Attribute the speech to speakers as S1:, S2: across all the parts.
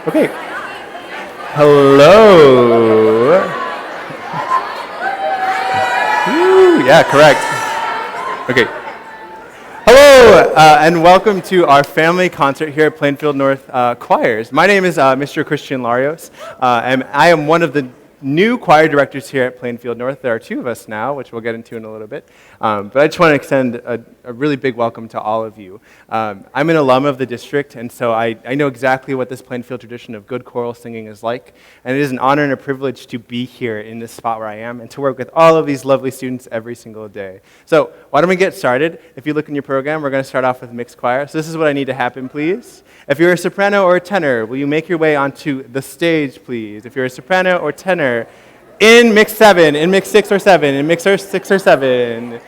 S1: Okay. Hello. Woo, yeah, correct. Okay. Hello, and welcome to our family concert here at Plainfield North Choirs. My name is Mr. Christian Larios, and I am one of the new choir directors here at Plainfield North. There are two of us now, which we'll get into in a little bit. But I just want to extend a really big welcome to all of you. I'm an alum of the district, and so I know exactly what this Plainfield tradition of good choral singing is like. And it is an honor and a privilege to be here in this spot where I am and to work with all of these lovely students every single day. So why don't we get started? If you look in your program, we're going to start off with mixed choir. So this is what I need to happen, please. If you're a soprano or a tenor, will you make your way onto the stage, please? If you're a soprano or tenor, in mix 7, in mix 6 or 7, in mix 6 or 7.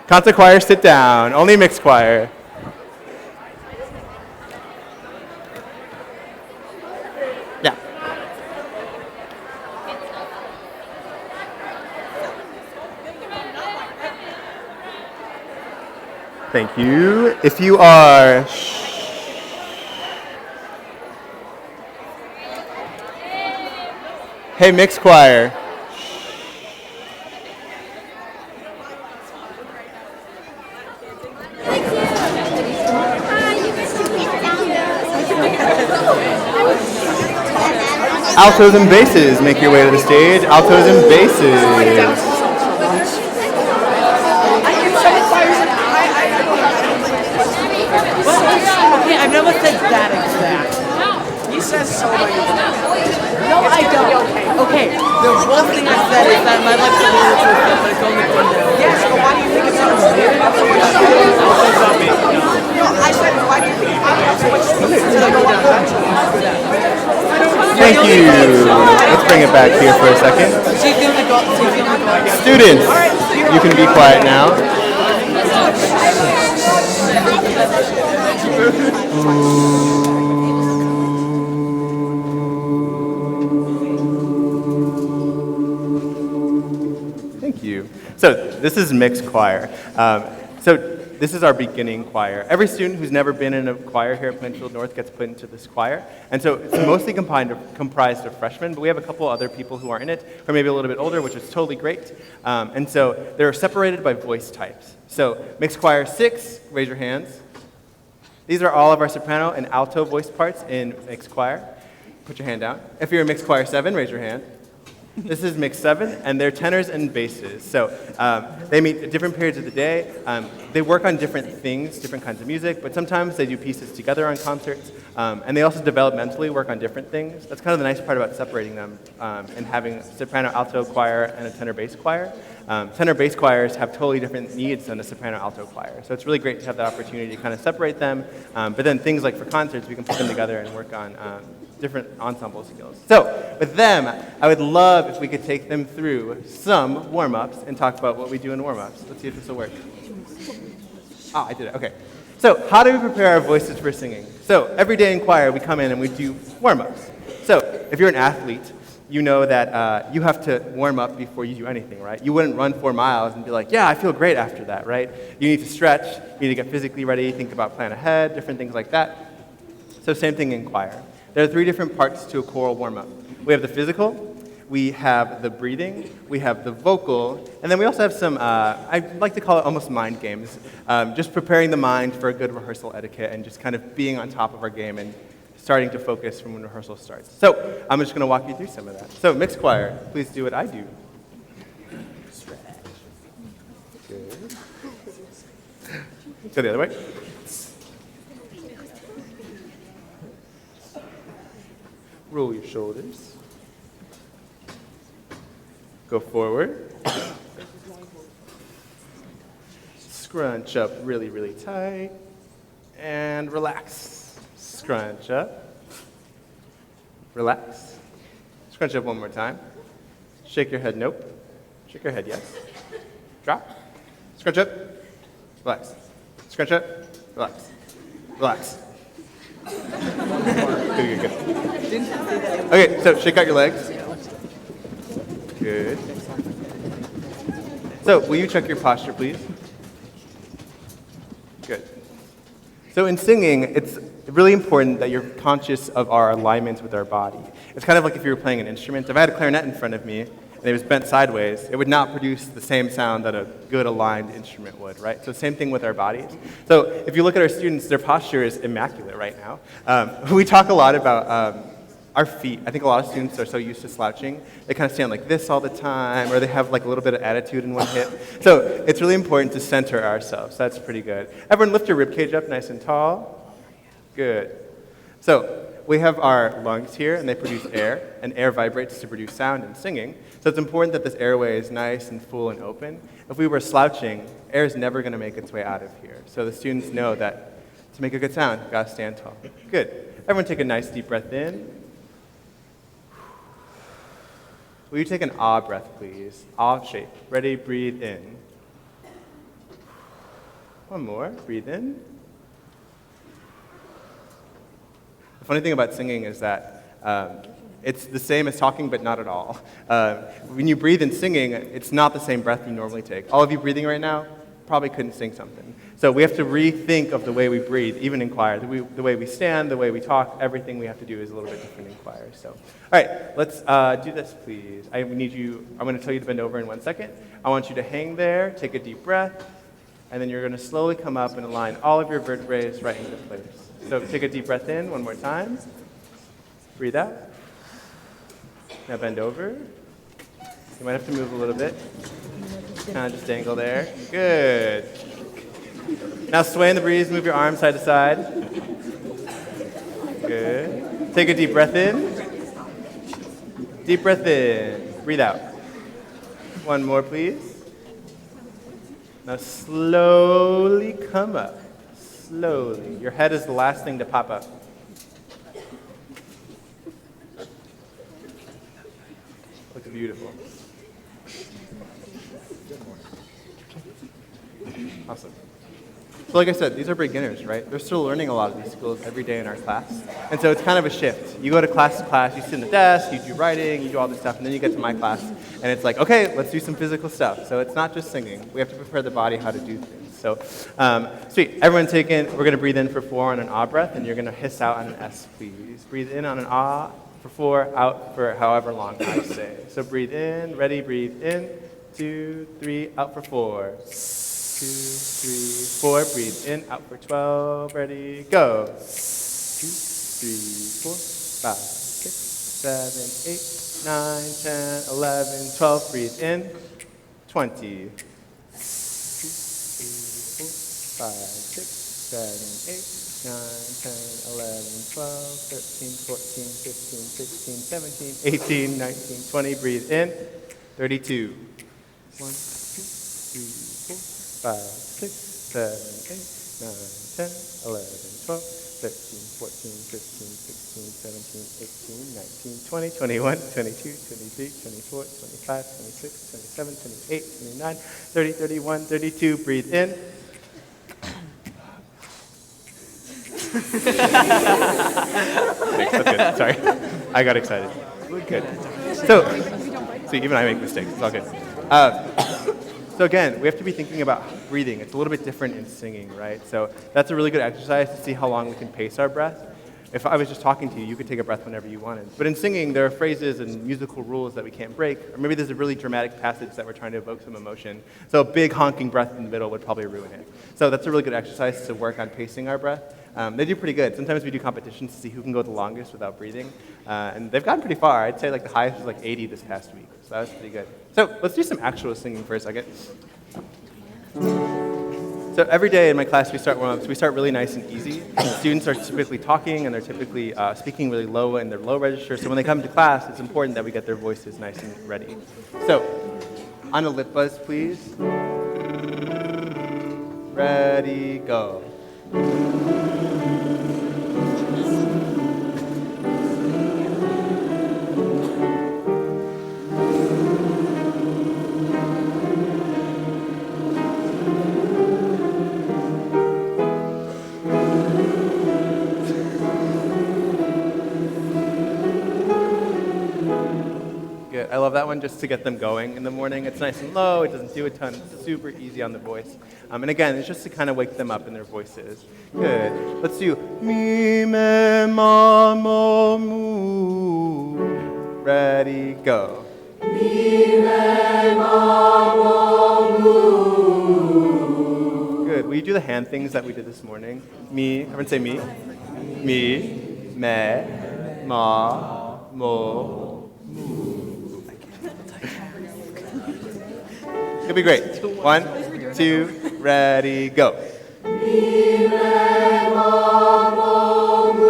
S1: Concert choir, sit down. Only mixed choir. Yeah. Thank you. If you are... Hey, mixed choir. Altos and basses, make your way to the stage. Altos and basses.
S2: Okay, I've never said that exact. He says so many times. No, I don't. Okay, the one thing I said is that my life's a roller coaster, but it's only going down. Yes, but why do you think it's so weird? No, I said, why do you think it's so much
S1: Thank you. Let's bring it back here for a second. Students, you can be quiet now. Thank you. So this is mixed choir. This is our beginning choir. Every student who's never been in a choir here at Plainfield North gets put into this choir. And so it's mostly comprised of freshmen, but we have a couple other people who are in it, who are maybe a little bit older, which is totally great. And so they're separated by voice types. So mixed choir 6, raise your hands. These are all of our soprano and alto voice parts in mixed choir. Put your hand down. If you're in mixed choir 7, raise your hand. This is mix 7, and they're tenors and basses. So they meet at different periods of the day. They work on different things, different kinds of music, but sometimes they do pieces together on concerts. And they also developmentally work on different things. That's kind of the nice part about separating them and having a soprano-alto choir and a tenor-bass choir. Tenor-bass choirs have totally different needs than a soprano-alto choir. So it's really great to have the opportunity to kind of separate them. But then things like for concerts, we can put them together and work on different ensemble skills. So with them, I would love if we could take them through some warm-ups and talk about what we do in warm-ups. Let's see if this will work. Ah, I did it, okay. So how do we prepare our voices for singing? So every day in choir, we come in and we do warm-ups. So if you're an athlete, you know that you have to warm up before you do anything, right? You wouldn't run 4 miles and be like, yeah, I feel great after that, right? You need to stretch, you need to get physically ready, think about plan ahead, different things like that. So same thing in choir. There are 3 different parts to a choral warm-up. We have the physical, we have the breathing, we have the vocal, and then we also have some, I like to call it almost mind games, just preparing the mind for a good rehearsal etiquette and just kind of being on top of our game and starting to focus from when rehearsal starts. So I'm just going to walk you through some of that. So mixed choir, please do what I do. Good. Go the other way. Roll your shoulders. Go forward. Scrunch up really, really tight. And relax. Scrunch up. Relax. Scrunch up one more time. Shake your head, nope. Shake your head, yes. Drop. Scrunch up. Relax. Scrunch up. Relax. Relax. Good. Okay, so shake out your legs. Good. So, will you check your posture, please? Good. So in singing, it's really important that you're conscious of our alignments with our body. It's kind of like if you were playing an instrument. If I had a clarinet in front of me and it was bent sideways, it would not produce the same sound that a good aligned instrument would, right? So same thing with our bodies. So if you look at our students, their posture is immaculate right now. We talk a lot about our feet. I think a lot of students are so used to slouching, they kind of stand like this all the time, or they have like a little bit of attitude in one hip. So it's really important to center ourselves. That's pretty good. Everyone lift your rib cage up nice and tall. Good. So we have our lungs here, and they produce air, and air vibrates to produce sound in singing. So it's important that this airway is nice and full and open. If we were slouching, air is never going to make its way out of here. So the students know that to make a good sound, you've got to stand tall. Good. Everyone take a nice deep breath in. Will you take an ah breath, please? Ah shape. Ready, breathe in. One more, breathe in. The funny thing about singing is that it's the same as talking, but not at all. When you breathe in singing, it's not the same breath you normally take. All of you breathing right now probably couldn't sing something. So we have to rethink of the way we breathe, even in choir. The way we stand, the way we talk, everything we have to do is a little bit different in choir. So, all right, let's do this, please. I'm going to tell you to bend over in 1 second. I want you to hang there, take a deep breath, and then you're going to slowly come up and align all of your vertebrae right into place. So take a deep breath in one more time. Breathe out. Now bend over. You might have to move a little bit. Kind of just dangle there. Good. Now sway in the breeze, move your arms side to side. Good. Take a deep breath in. Deep breath in. Breathe out. One more, please. Now slowly come up. Slowly. Your head is the last thing to pop up. Looks beautiful. Awesome. So like I said, these are beginners, right? They're still learning a lot of these skills every day in our class. And so it's kind of a shift. You go to class, you sit in the desk, you do writing, you do all this stuff, and then you get to my class, and it's like, okay, let's do some physical stuff. So it's not just singing. We have to prepare the body how to do things. So sweet. Everyone take in, we're going to breathe in for 4 on an ah breath, and you're going to hiss out on an S, please. Breathe in on an ah for 4, out for however long I say. So breathe in, ready, breathe in, 2, 3, out for 4. 2, 3, 4, breathe in, out for 12, ready, go. 2, 3, 4, 5, 6, 7, 8, 9, 10, 11, 12, breathe in, 20. 2, 3, 4, 5, 6, 7, 8, 9, 10, 11, 12, 13, 14, 15, 16, 17, 18, 19, 20, breathe in, 32. 1, 2, 3, 4, 5, 6, 7, 8, 9, 10, 11, 12, 13, 14, 15, 16, 17, 18, 19, 20, 21, 22, 23, 24, 25, 26, 27, 28, 29, 30, 31, 32. Breathe in. Thanks, that's good. Sorry. I got excited. Good. So even I make mistakes. It's all good. So again, we have to be thinking about breathing. It's a little bit different in singing, right? So that's a really good exercise to see how long we can pace our breath. If I was just talking to you, you could take a breath whenever you wanted. But in singing, there are phrases and musical rules that we can't break. Or maybe there's a really dramatic passage that we're trying to evoke some emotion. So a big honking breath in the middle would probably ruin it. So that's a really good exercise to work on pacing our breath. They do pretty good. Sometimes we do competitions to see who can go the longest without breathing. And they've gotten pretty far. I'd say like the highest was like 80 this past week. So that was pretty good. So let's do some actual singing for a second. So every day in my class we start warm-ups. We start really nice and easy. Students are typically talking and they're typically speaking really low in their low register. So when they come to class, it's important that we get their voices nice and ready. So on a lip buzz, please. Ready, go. I love that one just to get them going in the morning. It's nice and low. It doesn't do a ton. It's super easy on the voice. And again, it's just to kind of wake them up in their voices. Good. Let's do mi, me, ma, mo, mu. Ready, go. Mi, me, ma, mo, mu. Good. Will you do the hand things that we did this morning? Me. Everyone say me. Me, me, ma, mo, mu. It'll be great. 1, 2, ready, go. Mi, me, ma, mo, mu.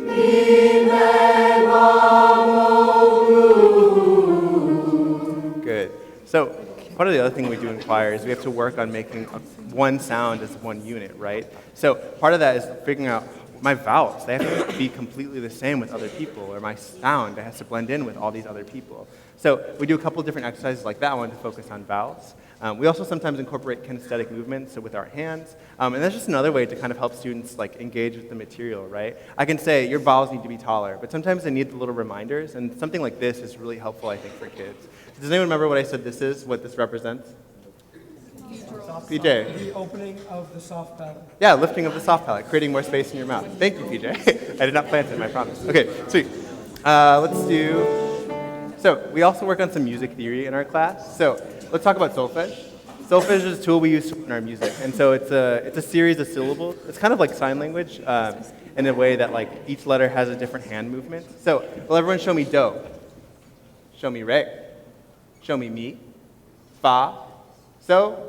S1: Mi, me, ma, mo, mu. Good. So part of the other thing we do in choir is we have to work on making one sound as one unit, right? So part of that is figuring out my vowels. They have to be completely the same with other people, or my sound has to blend in with all these other people. So we do a couple different exercises like that one to focus on vowels. We also sometimes incorporate kinesthetic movements, so with our hands. And that's just another way to kind of help students like engage with the material, right? I can say your vowels need to be taller, but sometimes they need the little reminders, and something like this is really helpful, I think, for kids. Does anyone remember what I said this is, what this represents? PJ.
S3: The opening of the soft palate.
S1: Yeah, lifting of the soft palate, creating more space in your mouth. Thank you, PJ. I did not plant it, I promise. Okay, sweet. Let's do, so we also work on some music theory in our class. So let's talk about solfege. Solfege is a tool we use to learn our music. And so it's a series of syllables. It's kind of like sign language in a way that like each letter has a different hand movement. So will everyone show me do? Show me re. Show me mi. Fa. So.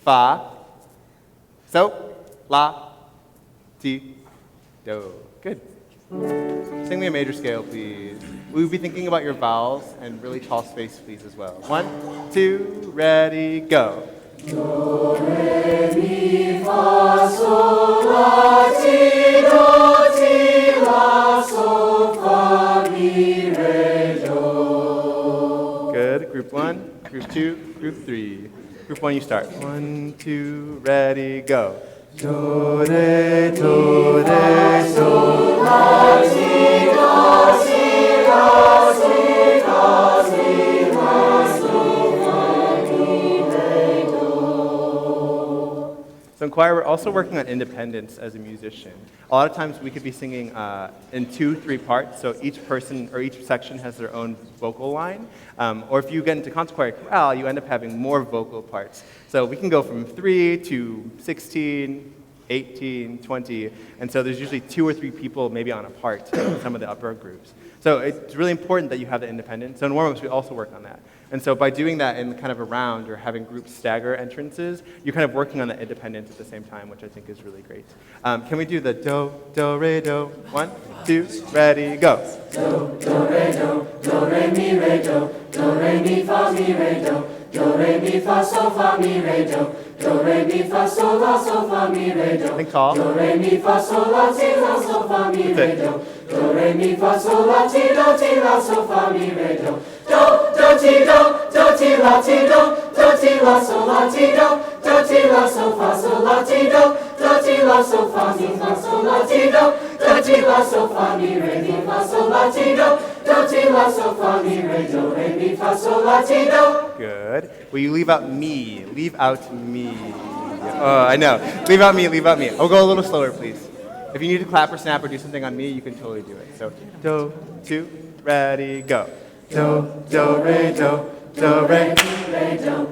S1: Fa, so, la, ti, do. Good. Sing me a major scale, please. We will be thinking about your vowels and really tall space, please, as well. 1, 2, ready, go. Do, re, mi, fa, sol, la, ti, do, ti, la, sol, fa, mi, re, do. Good. Group 1, group 2, group 3. Group 1, you start. 1, 2, ready, go. Do, re, sol, la, si, do, si, la, si, do, si, la, sol, fa, mi, re, do. So in choir, we're also working on independence as a musician. A lot of times we could be singing in 2-3 parts, so each person or each section has their own vocal line. Or if you get into concert choir chorale, you end up having more vocal parts. So we can go from 3 to 16, 18, 20, and so there's usually 2 or 3 people maybe on a part in some of the upper groups. So it's really important that you have the independence. So in warm-ups, we also work on that. And so by doing that in kind of a round or having groups stagger entrances, you're kind of working on the independence at the same time, which I think is really great. Can we do the do, do, re, do? 1, 2, ready, go.
S4: Do, re, mi, re, do, re, mi, fa, mi, re, do, re, mi, fa, sol, fa, mi, re, do, re, mi, fa, sol, la, fa, mi, re, do.
S1: Think tall.
S4: Do, re, mi, fa, sol, la, ti, la, sol, fa, mi, re, do, re, mi, fa, sol, la, ti, la, sol, fa, mi, re, do. Do, ti, la, ti, do, ti, la, sol, la, ti, do, ti, la, sol, fa, sol, la, ti, do, ti, la, sol, fa, mi, fa, sol, la, ti, do, ti, la, sol, fa, mi, re, mi, fa, sol, la, ti, do, ti, la, sol, fa, mi, re, do, re, mi, fa, sol, la, ti, do.
S1: Good. Will you leave out me? Leave out me. Oh, I know. Leave out me, leave out me. I'll go a little slower, please. If you need to clap or snap or do something on me, you can totally do it. So, do, 2, ready, go. Do, re, do, re.
S4: Mi, re, do,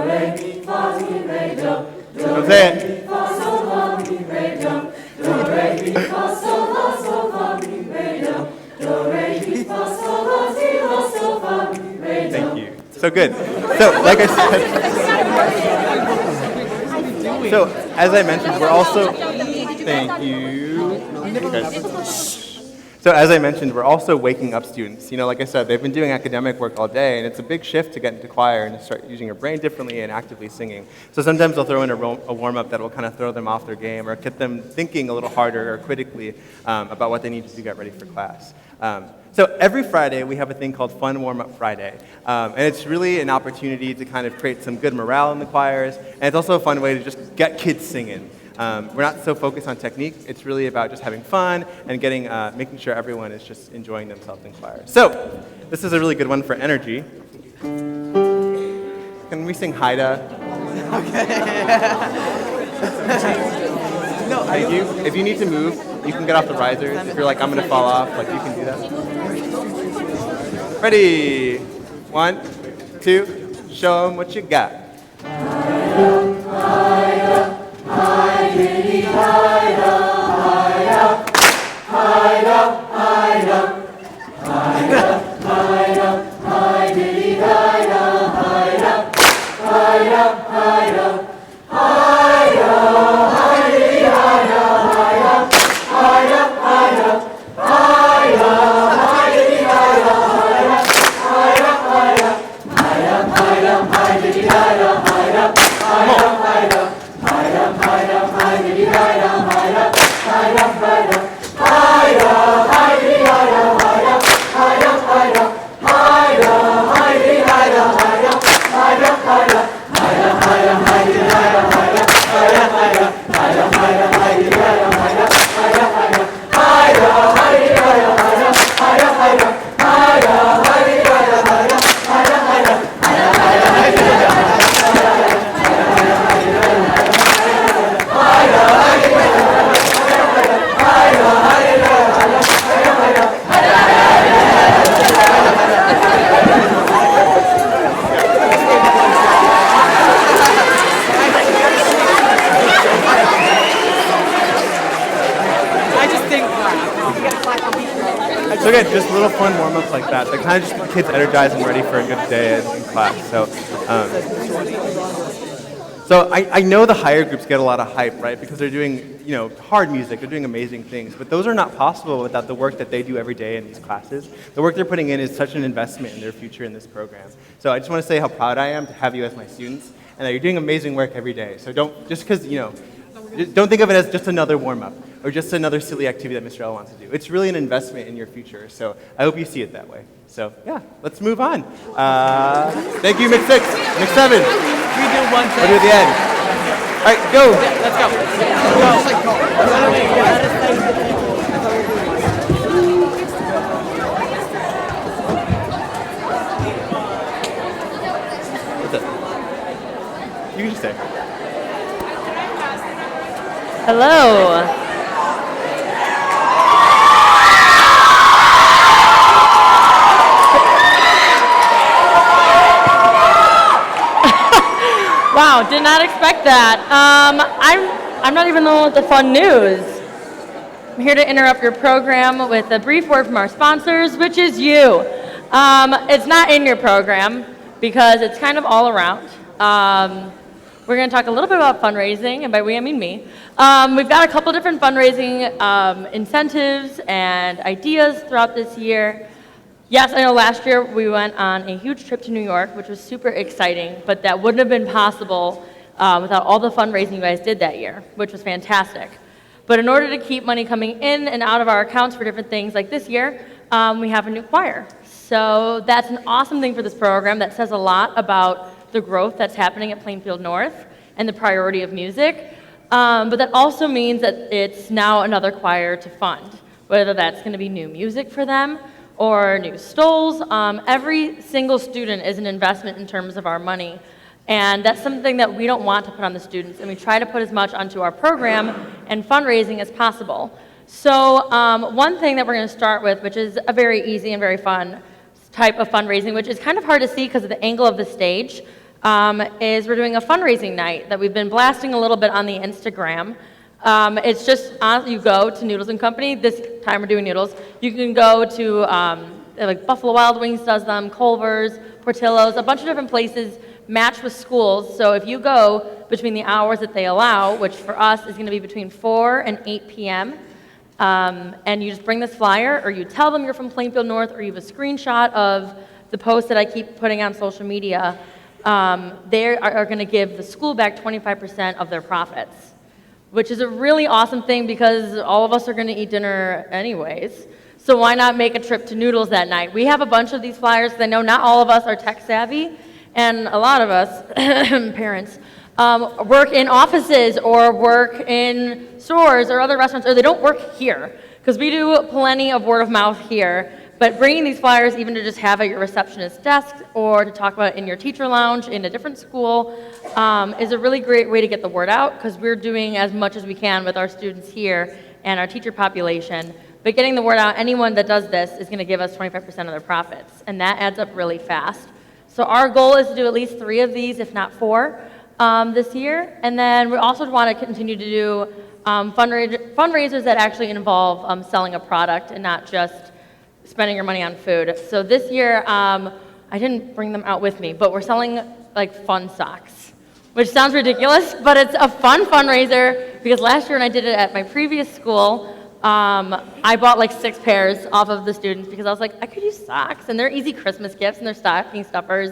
S4: re, mi, fa, mi, re, do,
S1: Don't say it.
S4: mi, fa, sol, la, mi, re, do, re, mi, fa, sol, la, fa, mi, re, do, re, mi, fa, sol, la, ti, la, sol, fa, mi, re, do.
S1: Thank you. So good. So, like I said, so as I mentioned, we're also, thank you. Okay. So as I mentioned, we're also waking up students. You know, like I said, they've been doing academic work all day, and it's a big shift to get into choir and to start using your brain differently and actively singing. So sometimes they'll throw in a warm-up that will kind of throw them off their game or get them thinking a little harder or critically about what they need to do to get ready for class. So every Friday, we have a thing called Fun Warm-Up Friday. And it's really an opportunity to kind of create some good morale in the choirs, and it's also a fun way to just get kids singing. We're not so focused on technique. It's really about just having fun and making sure everyone is just enjoying themselves in choir. So this is a really good one for energy. Can we sing Haida?
S2: No,
S1: Thank you. If you need to move, you can get off the risers. If you're like, I'm gonna fall off, like you can do that. Ready? 1, 2, show them what you got. So again, just little fun warm-ups like that kind of just get kids energized and ready for a good day in class. So I know the higher groups get a lot of hype, right? Because they're doing, hard music, they're doing amazing things. But those are not possible without the work that they do every day in these classes. The work they're putting in is such an investment in their future in this program. So I just want to say how proud I am to have you as my students, and that you're doing amazing work every day. So don't think of it as just another warm-up or just another silly activity that Mr. L wants to do. It's really an investment in your future. So I hope you see it that way. So yeah, let's move on. Thank you, Mix 6, Mix 7.
S2: We do one thing.
S1: We'll do the end. All right, go.
S2: Let's go.
S1: What's up? You can just say.
S5: Hello. Wow, did not expect that. I'm not even the one with the fun news. I'm here to interrupt your program with a brief word from our sponsors, which is you. It's not in your program because it's kind of all around. We're going to talk a little bit about fundraising, and by we I mean me. We've got a couple different fundraising incentives and ideas throughout this year. Yes, I know last year we went on a huge trip to New York, which was super exciting, but that wouldn't have been possible without all the fundraising you guys did that year, which was fantastic. But in order to keep money coming in and out of our accounts for different things like this year, we have a new choir. So that's an awesome thing for this program that says a lot about the growth that's happening at Plainfield North and the priority of music. But that also means that it's now another choir to fund, whether that's going to be new music for them or new stoles. Every single student is an investment in terms of our money. And that's something that we don't want to put on the students, and we try to put as much onto our program and fundraising as possible. So one thing that we're going to start with, which is a very easy and very fun type of fundraising, which is kind of hard to see because of the angle of the stage, is we're doing a fundraising night that we've been blasting a little bit on the Instagram. It's just, you go to Noodles & Company, this time we're doing noodles. You can go to, like Buffalo Wild Wings does them, Culver's, Portillo's, a bunch of different places match with schools. So if you go between the hours that they allow, which for us is going to be between 4 and 8 p.m., and you just bring this flyer, or you tell them you're from Plainfield North, or you have a screenshot of the post that I keep putting on social media, they are going to give the school back 25% of their profits, which is a really awesome thing because all of us are going to eat dinner anyways. So why not make a trip to Noodles that night? We have a bunch of these flyers because I know not all of us are tech savvy, and a lot of us, parents, work in offices or work in stores or other restaurants, or they don't work here. Because we do plenty of word of mouth here. But bringing these flyers, even to just have at your receptionist's desk or to talk about it in your teacher lounge in a different school, is a really great way to get the word out, because we're doing as much as we can with our students here and our teacher population. But getting the word out, anyone that does this is going to give us 25% of their profits, and that adds up really fast. So our goal is to do at least 3 of these, if not 4, this year. And then we also want to continue to do fundraisers that actually involve selling a product and not just spending your money on food. So this year, I didn't bring them out with me, but we're selling like fun socks, which sounds ridiculous, but it's a fun fundraiser, because last year when I did it at my previous school, I bought like 6 pairs off of the students, because I was like, I could use socks, and they're easy Christmas gifts, and they're stocking stuffers.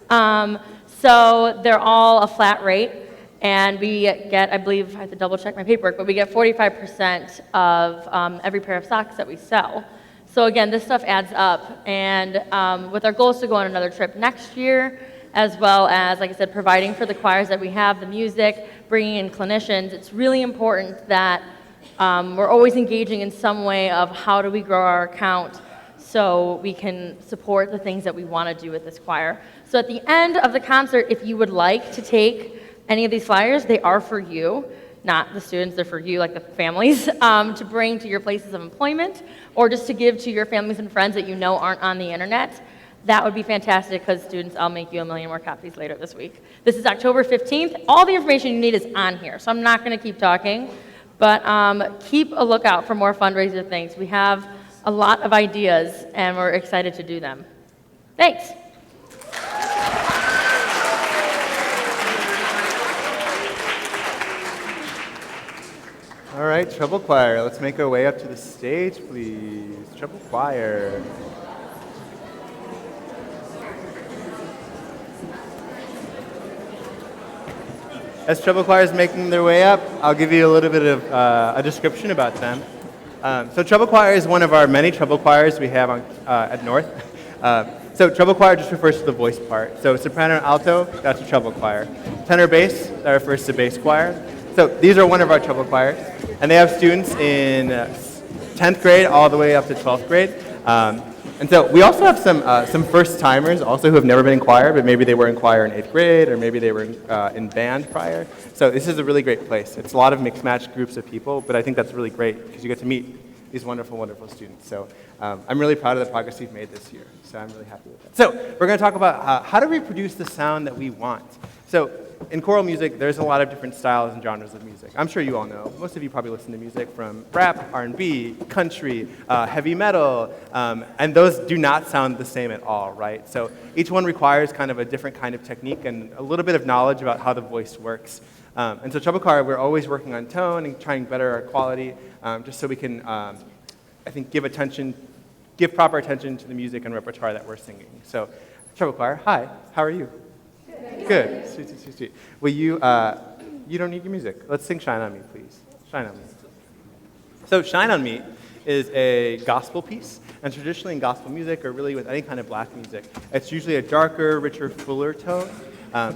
S5: So they're all a flat rate, and we get, I believe, I have to double check my paperwork, but we get 45% of every pair of socks that we sell. So again, this stuff adds up, and with our goal is to go on another trip next year, as well as, like I said, providing for the choirs that we have, the music, bringing in clinicians. It's really important that we're always engaging in some way of how do we grow our account so we can support the things that we want to do with this choir. So at the end of the concert, if you would like to take any of these flyers, they are for you, not the students, they're for you, like the families, to bring to your places of employment, or just to give to your families and friends that you know aren't on the internet. That would be fantastic, because students, I'll make you a million more copies later this week. This is October 15th. All the information you need is on here, so I'm not going to keep talking, but keep a lookout for more fundraiser things. We have a lot of ideas, and we're excited to do them. Thanks.
S1: All right, treble choir, let's make our way up to the stage, please. Treble choir. As treble choir is making their way up, I'll give you a little bit of a description about them. So treble choir is one of our many treble choirs we have at North. So treble choir just refers to the voice part. So soprano and alto, that's a treble choir. Tenor bass, that refers to bass choir. So these are one of our treble choirs, and they have students in 10th grade all the way up to 12th grade. And so we also have some first-timers also who have never been in choir, but maybe they were in choir in 8th grade, or maybe they were in band prior. So this is a really great place. It's a lot of mixed-match groups of people, but I think that's really great because you get to meet these wonderful, wonderful students. So I'm really proud of the progress we've made this year. So I'm really happy with that. So we're going to talk about how to reproduce the sound that we want. So in choral music, there's a lot of different styles and genres of music. I'm sure you all know. Most of you probably listen to music from rap, R&B, country, heavy metal, and those do not sound the same at all, right? So each one requires kind of a different kind of technique and a little bit of knowledge about how the voice works. And so treble choir, we're always working on tone and trying to better our quality, just so we can, I think, give proper attention to the music and repertoire that we're singing. So treble choir, hi, how are you? Good. Sweet, sweet, sweet, sweet. Well, you don't need your music. Let's sing Shine On Me, please. Shine On Me. So Shine On Me is a gospel piece, and traditionally in gospel music, or really with any kind of black music, it's usually a darker, richer, fuller tone.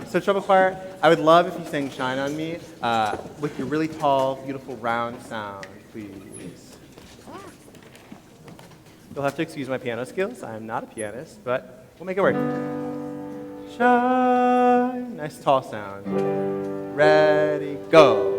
S1: So treble choir, I would love if you sang Shine On Me with your really tall, beautiful, round sound, please. You'll have to excuse my piano skills. I'm not a pianist, but we'll make it work. Shine. Nice tall sound. Ready, go.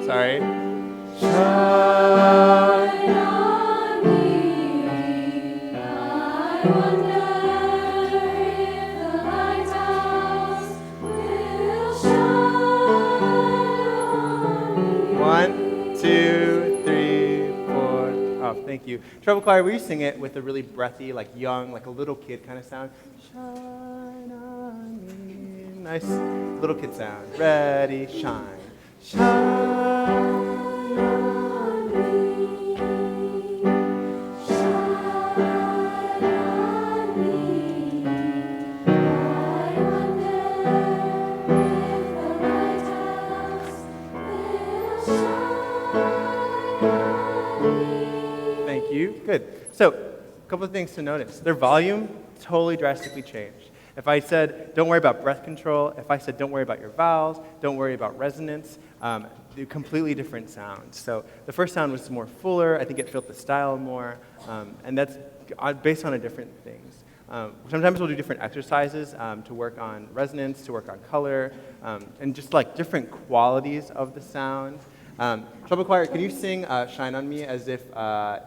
S1: Sorry. Shine on me. I wonder if the lighthouse will shine on me. 1, 2, 3, 4. Oh, thank you. Treble choir, will you sing it with a really breathy, like young, like a little kid kind of sound? Shine on me. Nice little kid sound. Ready, shine. Shine on a couple of things to notice. Their volume totally drastically changed. If I said, don't worry about breath control, if I said, don't worry about your vowels, don't worry about resonance, they're completely different sounds. So the first sound was more fuller, I think it fit the style more, and that's based on different things. Sometimes we'll do different exercises to work on resonance, to work on color, and just like different qualities of the sound. Trouble Choir, can you sing Shine On Me as if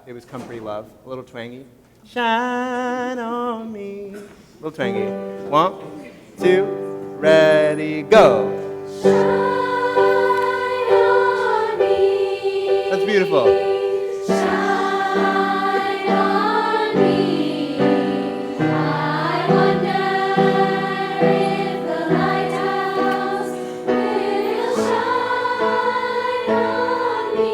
S1: it was Come Pretty Love, a little twangy? Shine on me. A little twangy. 1, 2, ready, go.
S4: Shine on me.
S1: That's beautiful.
S4: Shine on me. I wonder if the lighthouse will shine on me.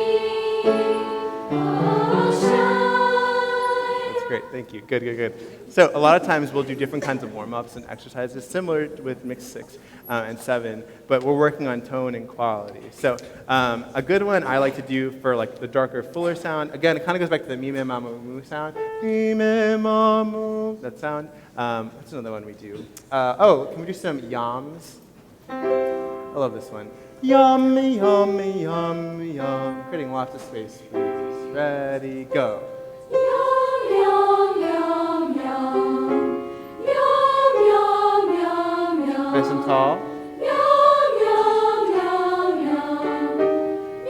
S4: Oh, shine.
S1: That's great, thank you. Good, good, good. So a lot of times we'll do different kinds of warm-ups and exercises similar with Mix 6 and 7, but we're working on tone and quality. So a good one I like to do for like the darker, fuller sound, again, it kind of goes back to the me, me, ma, moo sound. Me, me, ma, moo, that sound. What's another one we do? Can we do some yams? I love this one. Yummy, yummy, yummy, yum. Creating lots of space, please. Ready, go.
S4: Yum, yum, yum, yum. Yum, yum, yum, yum.
S1: Nice and tall.
S4: Yum, yum, yum, yum.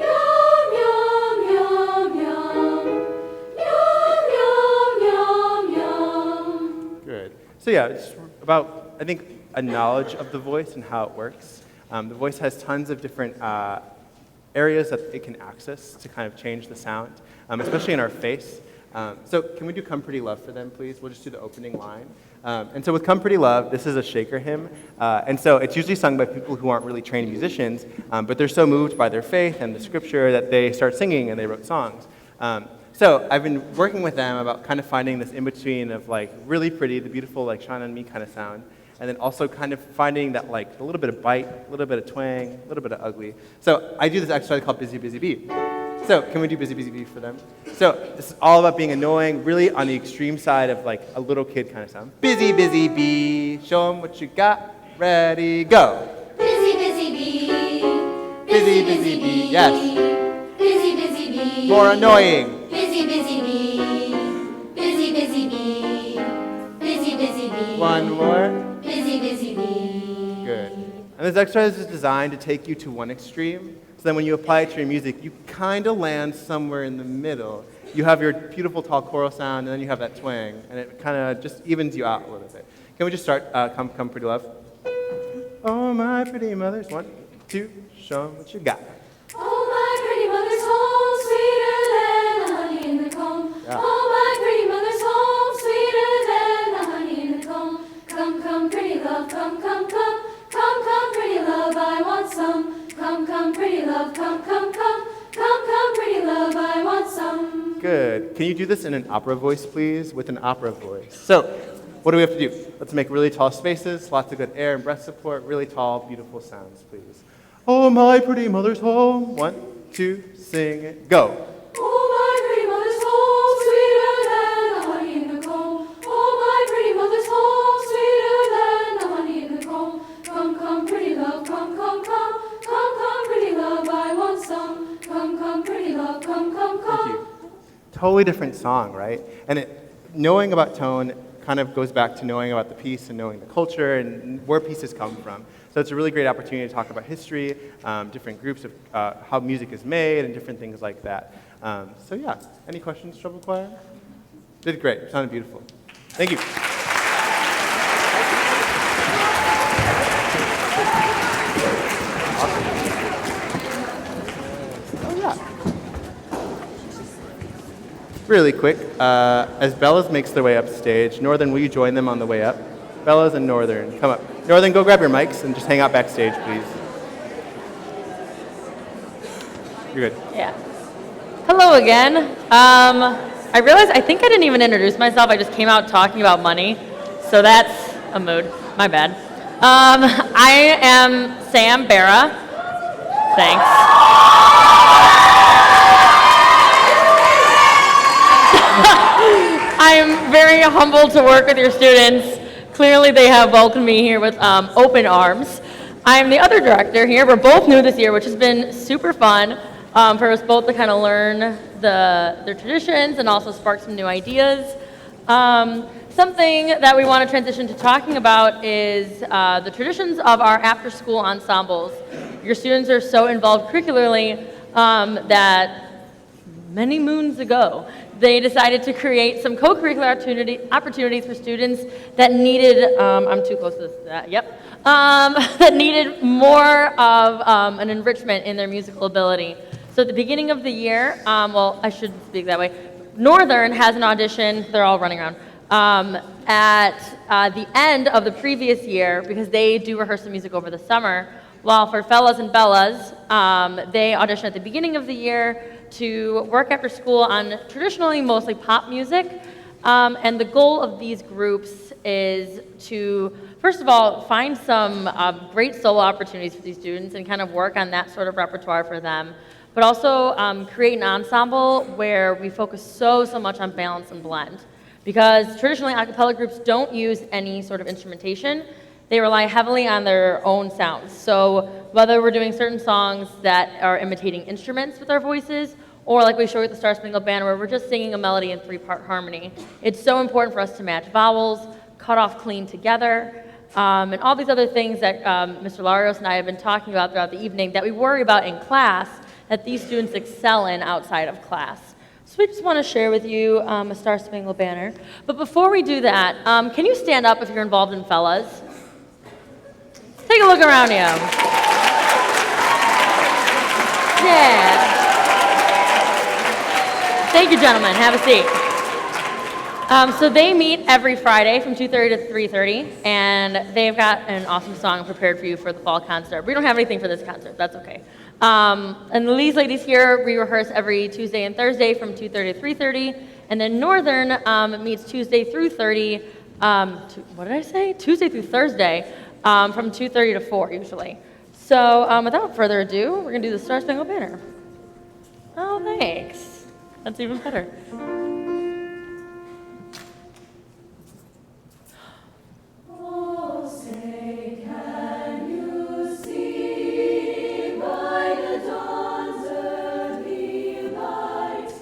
S4: Yum, yum, yum, yum. Yum, yum, yum, yum.
S1: Good. So yeah, it's about, I think, a knowledge of the voice and how it works. The voice has tons of different areas that it can access to kind of change the sound, especially in our face. So can we do Come Pretty Love for them, please? We'll just do the opening line. And so with Come Pretty Love, this is a shaker hymn. And so it's usually sung by people who aren't really trained musicians, but they're so moved by their faith and the scripture that they start singing and they wrote songs. So I've been working with them about kind of finding this in-between of like really pretty, the beautiful like Shine On Me kind of sound, and then also kind of finding that like a little bit of bite, a little bit of twang, a little bit of ugly. So I do this exercise called Busy Busy Bee. So can we do Busy Busy Bee for them? So this is all about being annoying, really on the extreme side of like a little kid kind of sound. Busy Busy Bee, show them what you got, ready, go.
S4: Busy, busy bee.
S1: Busy Busy Bee, yes.
S4: Busy, busy bee.
S1: More annoying.
S4: Busy, busy bee. Busy, busy bee. Busy, busy bee.
S1: One more.
S4: Busy, busy bee.
S1: Good. And this exercise is designed to take you to one extreme, so then when you apply it to your music, you kind of land somewhere in the middle. You have your beautiful tall choral sound, and then you have that twang, and it kind of just evens you out a little bit. Can we just start Come Pretty Love? Oh, my pretty mothers. 1, 2, show 'em what you got.
S4: Oh, my pretty mother's home, sweeter than the honey in the comb.
S1: Yeah.
S4: Oh, my pretty mother's home, sweeter than the honey in the comb. Come, come, pretty love, come, come, come. Come, come, pretty love, I want some. Come, pretty love, come, come, come. Come, pretty love, I want some.
S1: Good. Can you do this in an opera voice, please? With an opera voice. So, what do we have to do? Let's make really tall spaces, lots of good air and breath support, really tall, beautiful sounds, please. Oh, my pretty mother's home. 1, 2, sing it, go.
S4: Oh, my pretty mother's home, sweeter than the honey in the comb. Oh, my pretty mother's home, sweeter than the honey in the comb. Come, pretty love, come, come, come. Come, pretty love, I want some. Come, pretty love, come, come, come.
S1: Thank you. Totally different song, right? And knowing about tone kind of goes back to knowing about the piece and knowing the culture and where pieces come from. So it's a really great opportunity to talk about history, different groups of how music is made, and different things like that. So yeah, any questions, Trouble Choir? Did great. It sounded beautiful. Thank you. Really quick, as Bellas makes their way up stage, Northern, will you join them on the way up? Bellas and Northern, come up. Northern, go grab your mics and just hang out backstage, please. You're good.
S5: Yeah. Hello again. I realized I think I didn't even introduce myself. I just came out talking about money. So that's a mood. My bad. I am Sam Barra. Thanks. I'm very humbled to work with your students. Clearly, they have welcomed me here with open arms. I'm the other director here. We're both new this year, which has been super fun for us both to kind of learn their traditions and also spark some new ideas. Something that we want to transition to talking about is the traditions of our after-school ensembles. Your students are so involved curricularly that many moons ago, they decided to create some co-curricular opportunities for students that needed, I'm too close to that, yep, that needed more of an enrichment in their musical ability. So at the beginning of the year, well, I should speak that way, Northern has an audition, they're all running around, at the end of the previous year, because they do rehearse the music over the summer, while for Fellas and Bellas, they audition at the beginning of the year to work after school on traditionally mostly pop music. And the goal of these groups is to, first of all, find some great solo opportunities for these students and kind of work on that sort of repertoire for them, but also create an ensemble where we focus so much on balance and blend. Because traditionally, a cappella groups don't use any sort of instrumentation. They rely heavily on their own sounds. So whether we're doing certain songs that are imitating instruments with our voices, or like we show with the Star Spangled Banner, where we're just singing a melody in 3-part harmony, it's so important for us to match vowels, cut off clean together, and all these other things that Mr. Larios and I have been talking about throughout the evening that we worry about in class that these students excel in outside of class. So we just want to share with you a Star Spangled Banner. But before we do that, can you stand up if you're involved in Fellas? Take a look around you. Yeah. Thank you, gentlemen. Have a seat. So they meet every Friday from 2:30 to 3:30, and they've got an awesome song prepared for you for the fall concert. We don't have anything for this concert. That's okay. And these ladies here, we rehearse every Tuesday and Thursday from 2:30 to 3:30, and then Northern meets Tuesday through Thursday, from 2:30 to 4 usually. So without further ado, we're gonna do the Star Spangled Banner. Oh, thanks. That's even better.
S4: Oh, say, can you see by the dawn's early light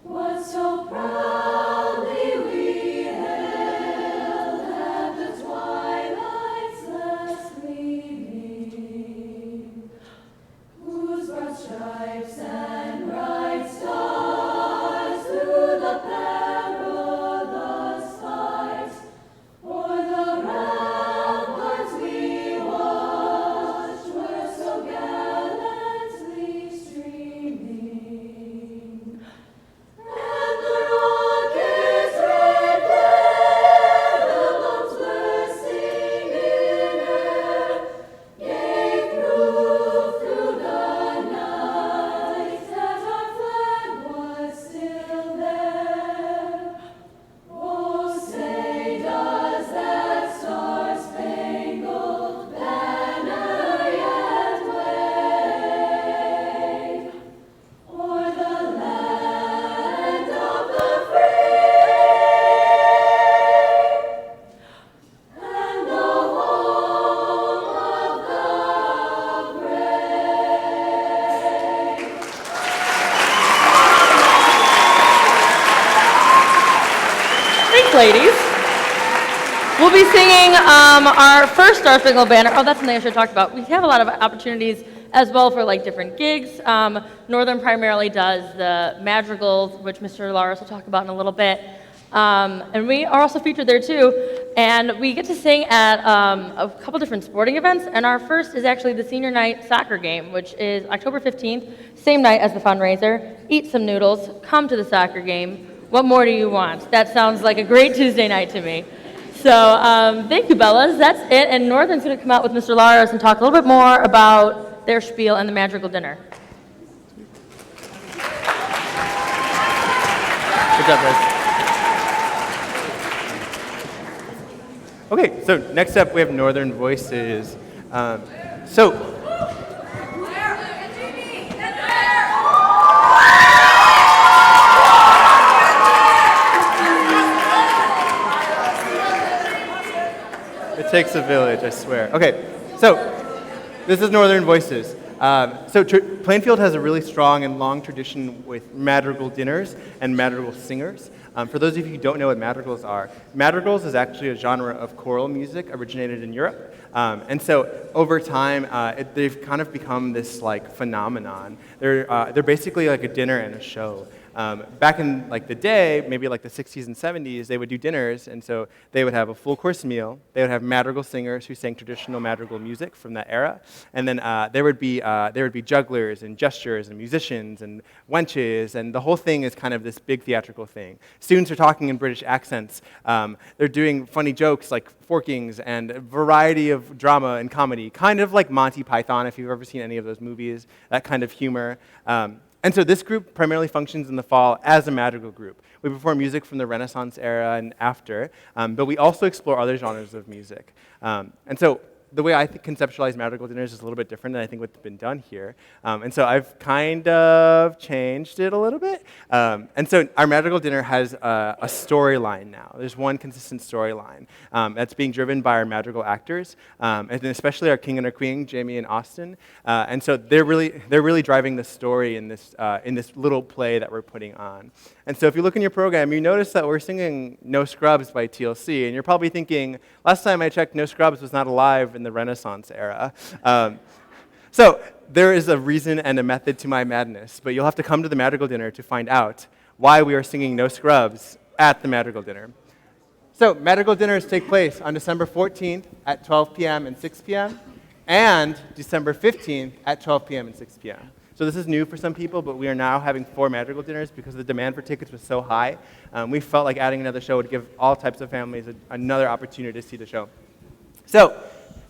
S4: what so proudly we hailed at the twilight's last gleaming, whose broad stripes and bright stars through the perilous fight o'er the ramparts we watched were so gallantly streaming, and the rocket's red glare, the bombs bursting in air, gave proof through the night that our flag was still there. Oh, say, does that star-spangled banner yet wave o'er the land of the free and the home of the brave?
S5: Thanks, ladies. We'll be singing our first Star Spangled Banner. Oh, that's something I should have talked about. We have a lot of opportunities as well for like different gigs. Northern primarily does the madrigals, which Mr. Lars will talk about in a little bit. And we are also featured there too. And we get to sing at a couple different sporting events. And our first is actually the senior night soccer game, which is October 15th, same night as the fundraiser. Eat some noodles, come to the soccer game. What more do you want? That sounds like a great Tuesday night to me. So thank you, Bellas. That's it. And Northern's going to come out with Mr. Lars and talk a little bit more about their spiel and the madrigal dinner.
S1: Good job, guys. Okay, so next up we have Northern Voices. takes a village, I swear. Okay, so this is Northern Voices. Plainfield has a really strong and long tradition with madrigal dinners and madrigal singers. For those of you who don't know what madrigals are, madrigals is actually a genre of choral music originated in Europe. And so over time, they've kind of become this like phenomenon. They're basically like a dinner and a show. Back in like the day, maybe like the 60s and 70s, they would do dinners, and so they would have a full course meal. They would have madrigal singers who sang traditional madrigal music from that era, and then there would be jugglers and jesters and musicians and wenches, and the whole thing is kind of this big theatrical thing. Students are talking in British accents. They're doing funny jokes like forkings and a variety of drama and comedy, kind of like Monty Python, if you've ever seen any of those movies, that kind of humor. And so this group primarily functions in the fall as a madrigal group. We perform music from the Renaissance era and after, but we also explore other genres of music. And so the way I conceptualize madrigal dinners is a little bit different than I think what's been done here. And so I've kind of changed it a little bit. And so our madrigal dinner has a storyline now. There's one consistent storyline that's being driven by our madrigal actors, and especially our king and our queen, Jamie and Austin. And so they're really driving the story in this little play that we're putting on. And so if you look in your program, you notice that we're singing No Scrubs by TLC, and you're probably thinking, last time I checked, No Scrubs was not alive in the Renaissance era. So there is a reason and a method to my madness, but you'll have to come to the madrigal dinner to find out why we are singing No Scrubs at the madrigal dinner. So madrigal dinners take place on December 14th at 12 p.m. and 6 p.m., and December 15th at 12 p.m. and 6 p.m. So this is new for some people, but we are now having 4 madrigal dinners because the demand for tickets was so high. We felt like adding another show would give all types of families another opportunity to see the show. So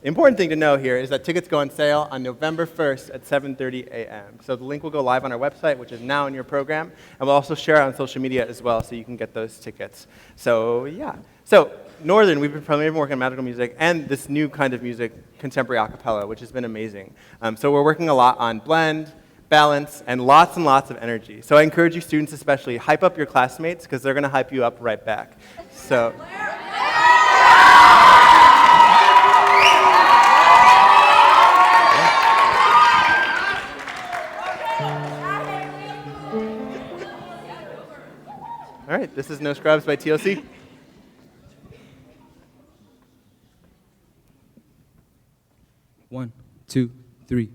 S1: the important thing to know here is that tickets go on sale on November 1st at 7:30 a.m. So the link will go live on our website, which is now in your program, and we'll also share it on social media as well so you can get those tickets. So yeah. So Northern, we've been primarily working on madrigal music and this new kind of music, contemporary a cappella, which has been amazing. So we're working a lot on blend, balance, and lots of energy. So I encourage you students especially, hype up your classmates because they're going to hype you up right back. So. All right, this is No Scrubs by TLC.
S6: One, two, three.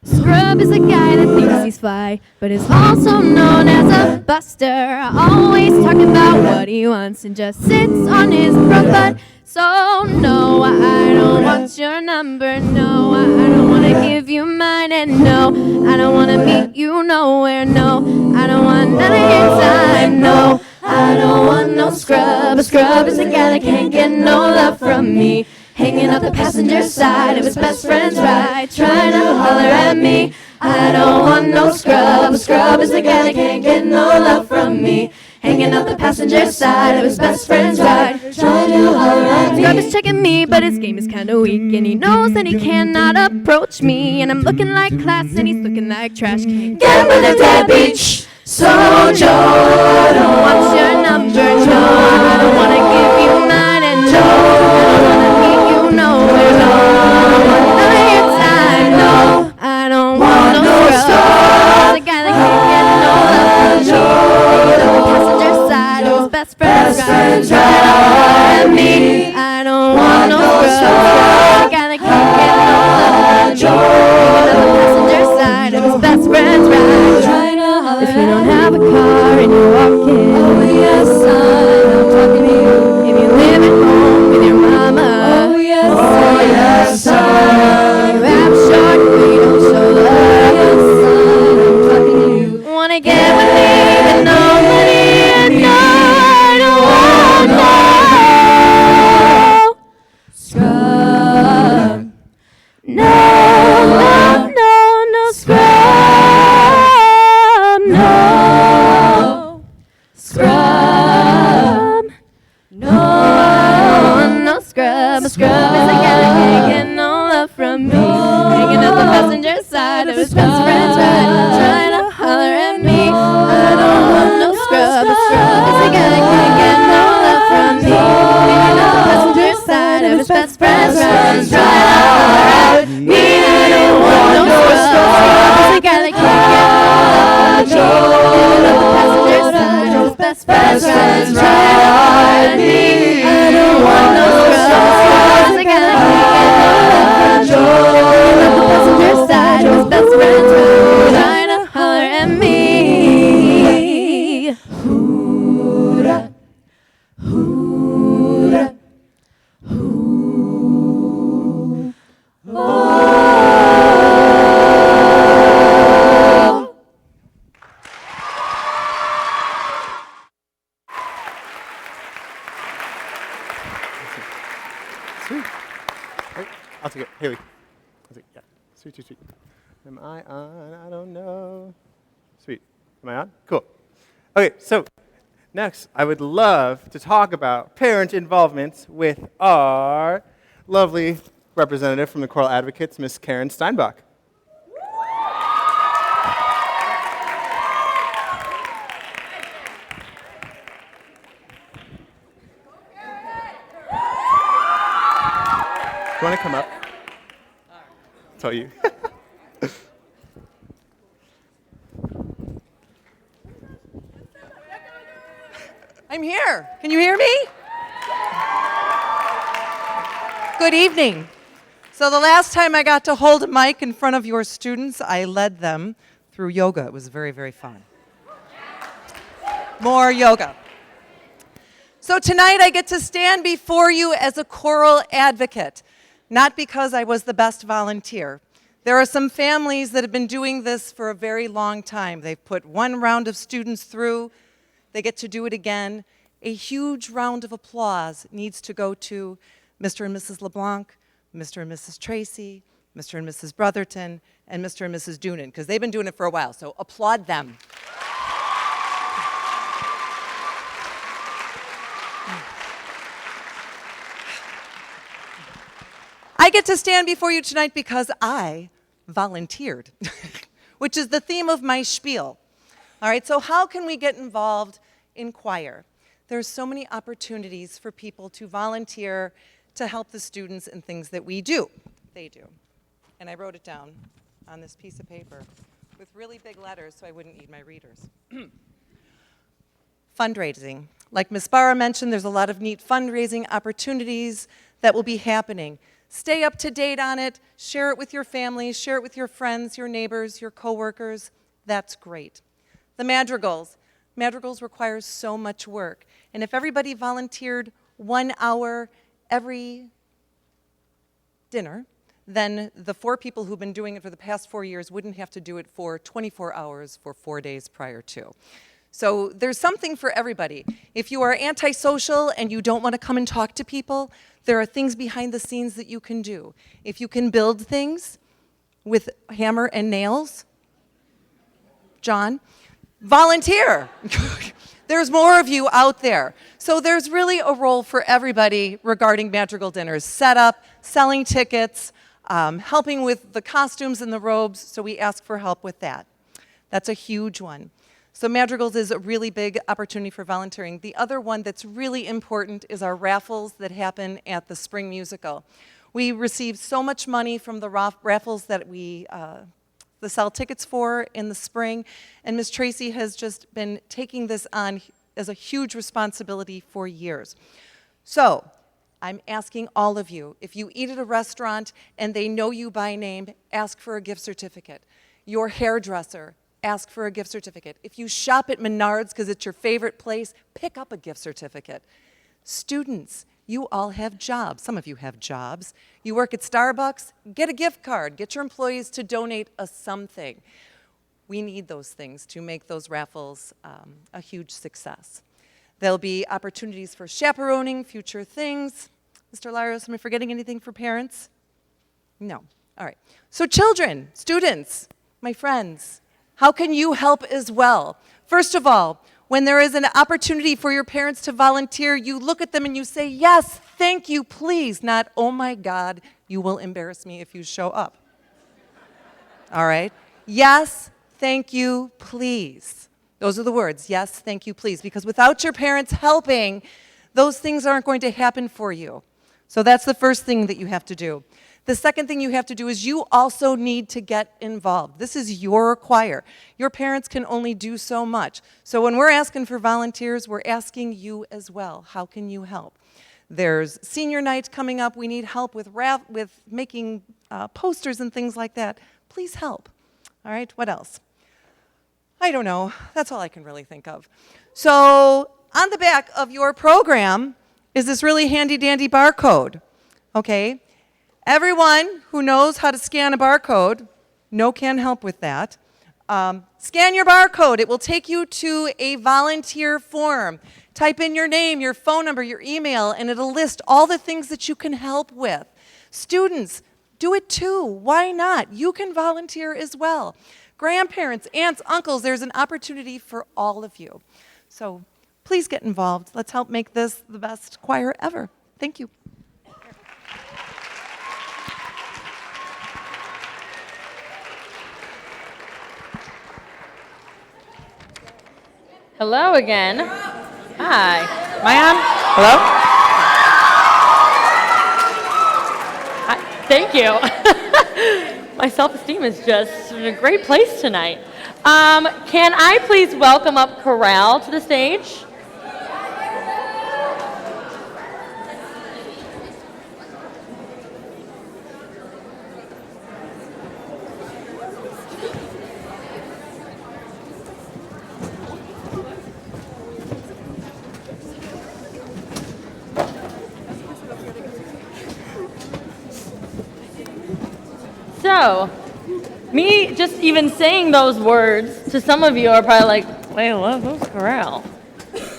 S7: Scrub is a guy that thinks he's fly, but is also known as a buster. Always talking about what he wants and just sits on his front butt. So no, I don't want your number. No, I don't want to give you mine. And no, I don't want to meet you nowhere. No, I don't want none of your time. No, I don't want no scrub. A scrub is a guy that can't get no love from me. Hanging out the passenger side of his best friend's ride, trying to holler at me. I don't want no scrub. A scrub is a guy that can't get no love from me. Hanging out the passenger side of his best friend's ride, trying to holler at me. Scrub is checking me, but his game is kinda weak, and he knows that he cannot approach me. And I'm looking like class, and he's looking like trash. Can't get him with a deadbeat. So Joe, don't want your number. No, I don't wanna give you mine, and no, I don't wanna meet you nowhere. No, I don't want none of your time. No, I don't want no scrub. The guy that can't get no love from me. The passenger side of his best friend's ride, trying to holler at me. I don't want no scrub. The guy that can't get no love from me. The passenger side of his best friend's ride, trying to holler. If you don't have a car and you're walking, oh yes, son, I'm talking to you. If you live at home with your mama, oh yes, son. You have short, but you don't show love, oh yes, son, I'm talking to you. Wanna get with me, but no money, and no, I don't want no scrub. No scrub. No scrub. No scrub. A scrub is a guy that can't get no love from me. Hanging out the passenger side of his best friend. best friends ride me. I don't want no scrubs. I gotta keep it on the passenger side. His best friends were trying to holler at me. Hoorah, hoorah,
S1: Sweet. Hey, I'll take it. Haley. I'll take it. Yeah. Sweet, sweet, sweet. Am I on? I don't know. Sweet. Am I on? Cool. Okay, so next, I would love to talk about parent involvement with our lovely representative from the Choral Advocates, Miss Karen Steinbach. You want to come up? Tell you.
S8: I'm here. Can you hear me? Good evening. So the last time I got to hold a mic in front of your students, I led them through yoga. It was very, very fun. More yoga. So tonight I get to stand before you as a choral advocate, not because I was the best volunteer. There are some families that have been doing this for a very long time. They've put one round of students through. They get to do it again. A huge round of applause needs to go to Mr. and Mrs. LeBlanc, Mr. and Mrs. Tracy, Mr. and Mrs. Brotherton, and Mr. and Mrs. Doonan, because they've been doing it for a while, so applaud them. I get to stand before you tonight because I volunteered, which is the theme of my spiel. All right, so how can we get involved in choir? There's so many opportunities for people to volunteer to help the students in things that we do. They do. And I wrote it down on this piece of paper with really big letters so I wouldn't need my readers. Fundraising. Like Ms. Barra mentioned, there's a lot of neat fundraising opportunities that will be happening. Stay up to date on it, share it with your families, share it with your friends, your neighbors, your coworkers. That's great. The madrigals. Madrigals requires so much work. And if everybody volunteered 1 hour every dinner, then the 4 people who've been doing it for the past 4 years wouldn't have to do it for 24 hours for 4 days prior to. So there's something for everybody. If you are antisocial and you don't want to come and talk to people, there are things behind the scenes that you can do. If you can build things with hammer and nails, John, volunteer. There's more of you out there. So there's really a role for everybody regarding madrigal dinners. Setup, selling tickets, helping with the costumes and the robes, so we ask for help with that. That's a huge one. So madrigals is a really big opportunity for volunteering. The other one that's really important is our raffles that happen at the Spring Musical. We receive so much money from the raffles that we sell tickets for in the spring, and Ms. Tracy has just been taking this on as a huge responsibility for years. So I'm asking all of you, if you eat at a restaurant and they know you by name, ask for a gift certificate. Your hairdresser, ask for a gift certificate. If you shop at Menards because it's your favorite place, pick up a gift certificate. Students, you all have jobs. Some of you have jobs. You work at Starbucks, get a gift card. Get your employees to donate a something. We need those things to make those raffles a huge success. There'll be opportunities for chaperoning, future things. Mr. Larios, am I forgetting anything for parents? No. All right. So children, students, my friends, how can you help as well? First of all, when there is an opportunity for your parents to volunteer, you look at them and you say, yes, thank you, please, not, oh my God, you will embarrass me if you show up. All right? Yes, thank you, please. Those are the words, yes, thank you, please, because without your parents helping, those things aren't going to happen for you. So that's the first thing that you have to do. The second thing you have to do is you also need to get involved. This is your choir. Your parents can only do so much. So when we're asking for volunteers, we're asking you as well. How can you help? There's senior night coming up. We need help with making posters and things like that. Please help. All right, what else? I don't know. That's all I can really think of. So on the back of your program is this really handy-dandy barcode, okay? Everyone who knows how to scan a barcode, no can help with that. Scan your barcode. It will take you to a volunteer form. Type in your name, your phone number, your email, and it'll list all the things that you can help with. Students, do it too. Why not? You can volunteer as well. Grandparents, aunts, uncles, there's an opportunity for all of you. So please get involved. Let's help make this the best choir ever. Thank you.
S5: Hello again. Hi. Am I on? Hello? Hi. Thank you. My self-esteem is just in a great place tonight. Can I please welcome up Chorale to the stage? So, me just even saying those words to some of you are probably like, wait, who's Chorale?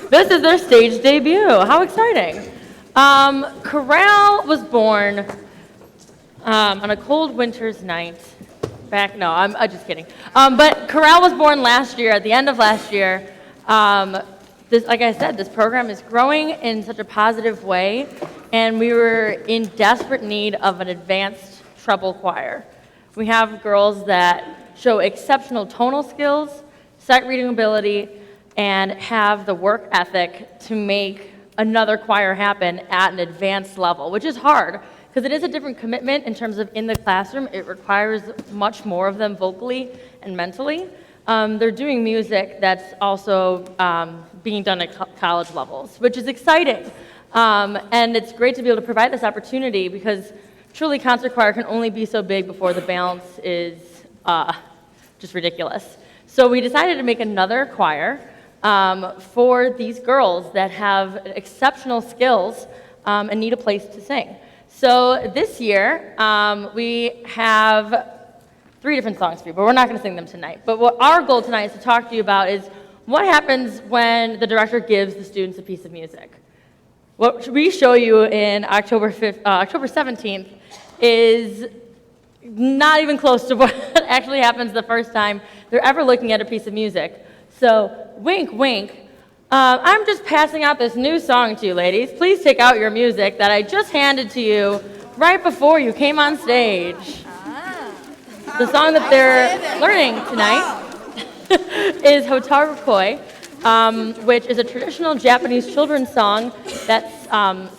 S5: This is their stage debut. How exciting. Chorale was born on a cold winter's night. I'm just kidding. But Chorale was born last year, at the end of last year. Like I said, this program is growing in such a positive way, and we were in desperate need of an advanced treble choir. We have girls that show exceptional tonal skills, sight reading ability, and have the work ethic to make another choir happen at an advanced level, which is hard because it is a different commitment in terms of in the classroom. It requires much more of them vocally and mentally. They're doing music that's also being done at college levels, which is exciting. And it's great to be able to provide this opportunity because truly, concert choir can only be so big before the balance is just ridiculous. So we decided to make another choir for these girls that have exceptional skills and need a place to sing. So this year, we have 3 different songs for you, but we're not going to sing them tonight. But what our goal tonight is to talk to you about is what happens when the director gives the students a piece of music. What we show you in October 17th is not even close to what actually happens the first time they're ever looking at a piece of music. So, wink, wink. I'm just passing out this new song to you, ladies. Please take out your music that I just handed to you right before you came on stage. The song that they're learning tonight is Hotarukoi, which is a traditional Japanese children's song that's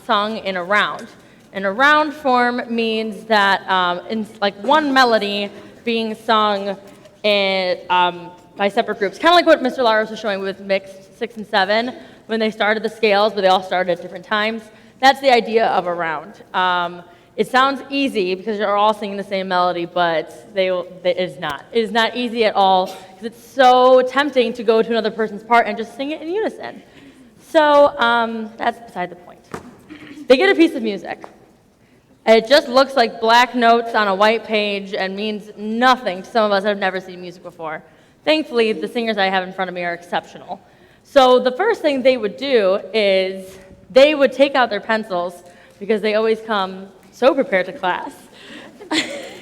S5: sung in a round. And a round form means that in like one melody being sung by separate groups, kind of like what Mr. Laros was showing with mixed 6 and 7 when they started the scales, but they all started at different times. That's the idea of a round. It sounds easy because you're all singing the same melody, but it is not. It is not easy at all because it's so tempting to go to another person's part and just sing it in unison. So that's beside the point. They get a piece of music. It just looks like black notes on a white page and means nothing to some of us that have never seen music before. Thankfully, the singers I have in front of me are exceptional. So the first thing they would do is they would take out their pencils because they always come so prepared to class.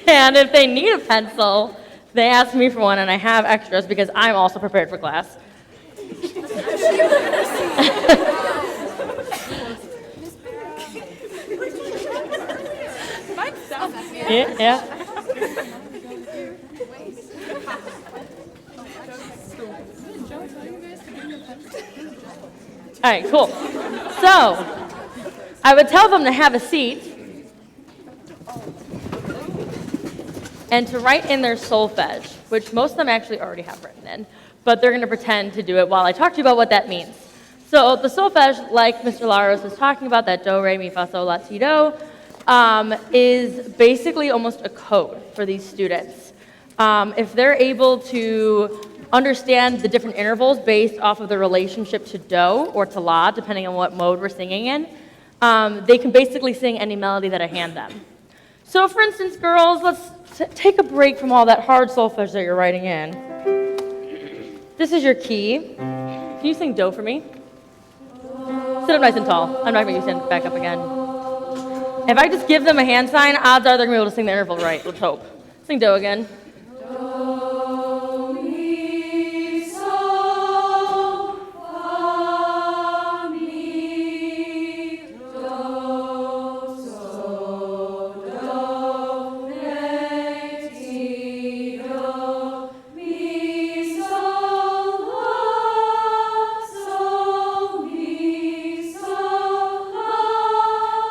S5: And if they need a pencil, they ask me for one, and I have extras because I'm also prepared for class. Yeah. All right, cool. So, I would tell them to have a seat. and to write in their solfege, which most of them actually already have written in, but they're going to pretend to do it while I talk to you about what that means. So the solfege, like Mr. Laros was talking about, that do, re, mi, fa, sol, la, ti, do, is basically almost a code for these students. If they're able to understand the different intervals based off of the relationship to do or to la, depending on what mode we're singing in, they can basically sing any melody that I hand them. So for instance, girls, let's take a break from all that hard solfege that you're writing in. This is your key. Can you sing do for me? Sit up nice and tall. I'm not going to make you stand back up again. If I just give them a hand sign, odds are they're going to be able to sing the interval right. Let's hope. Sing do again.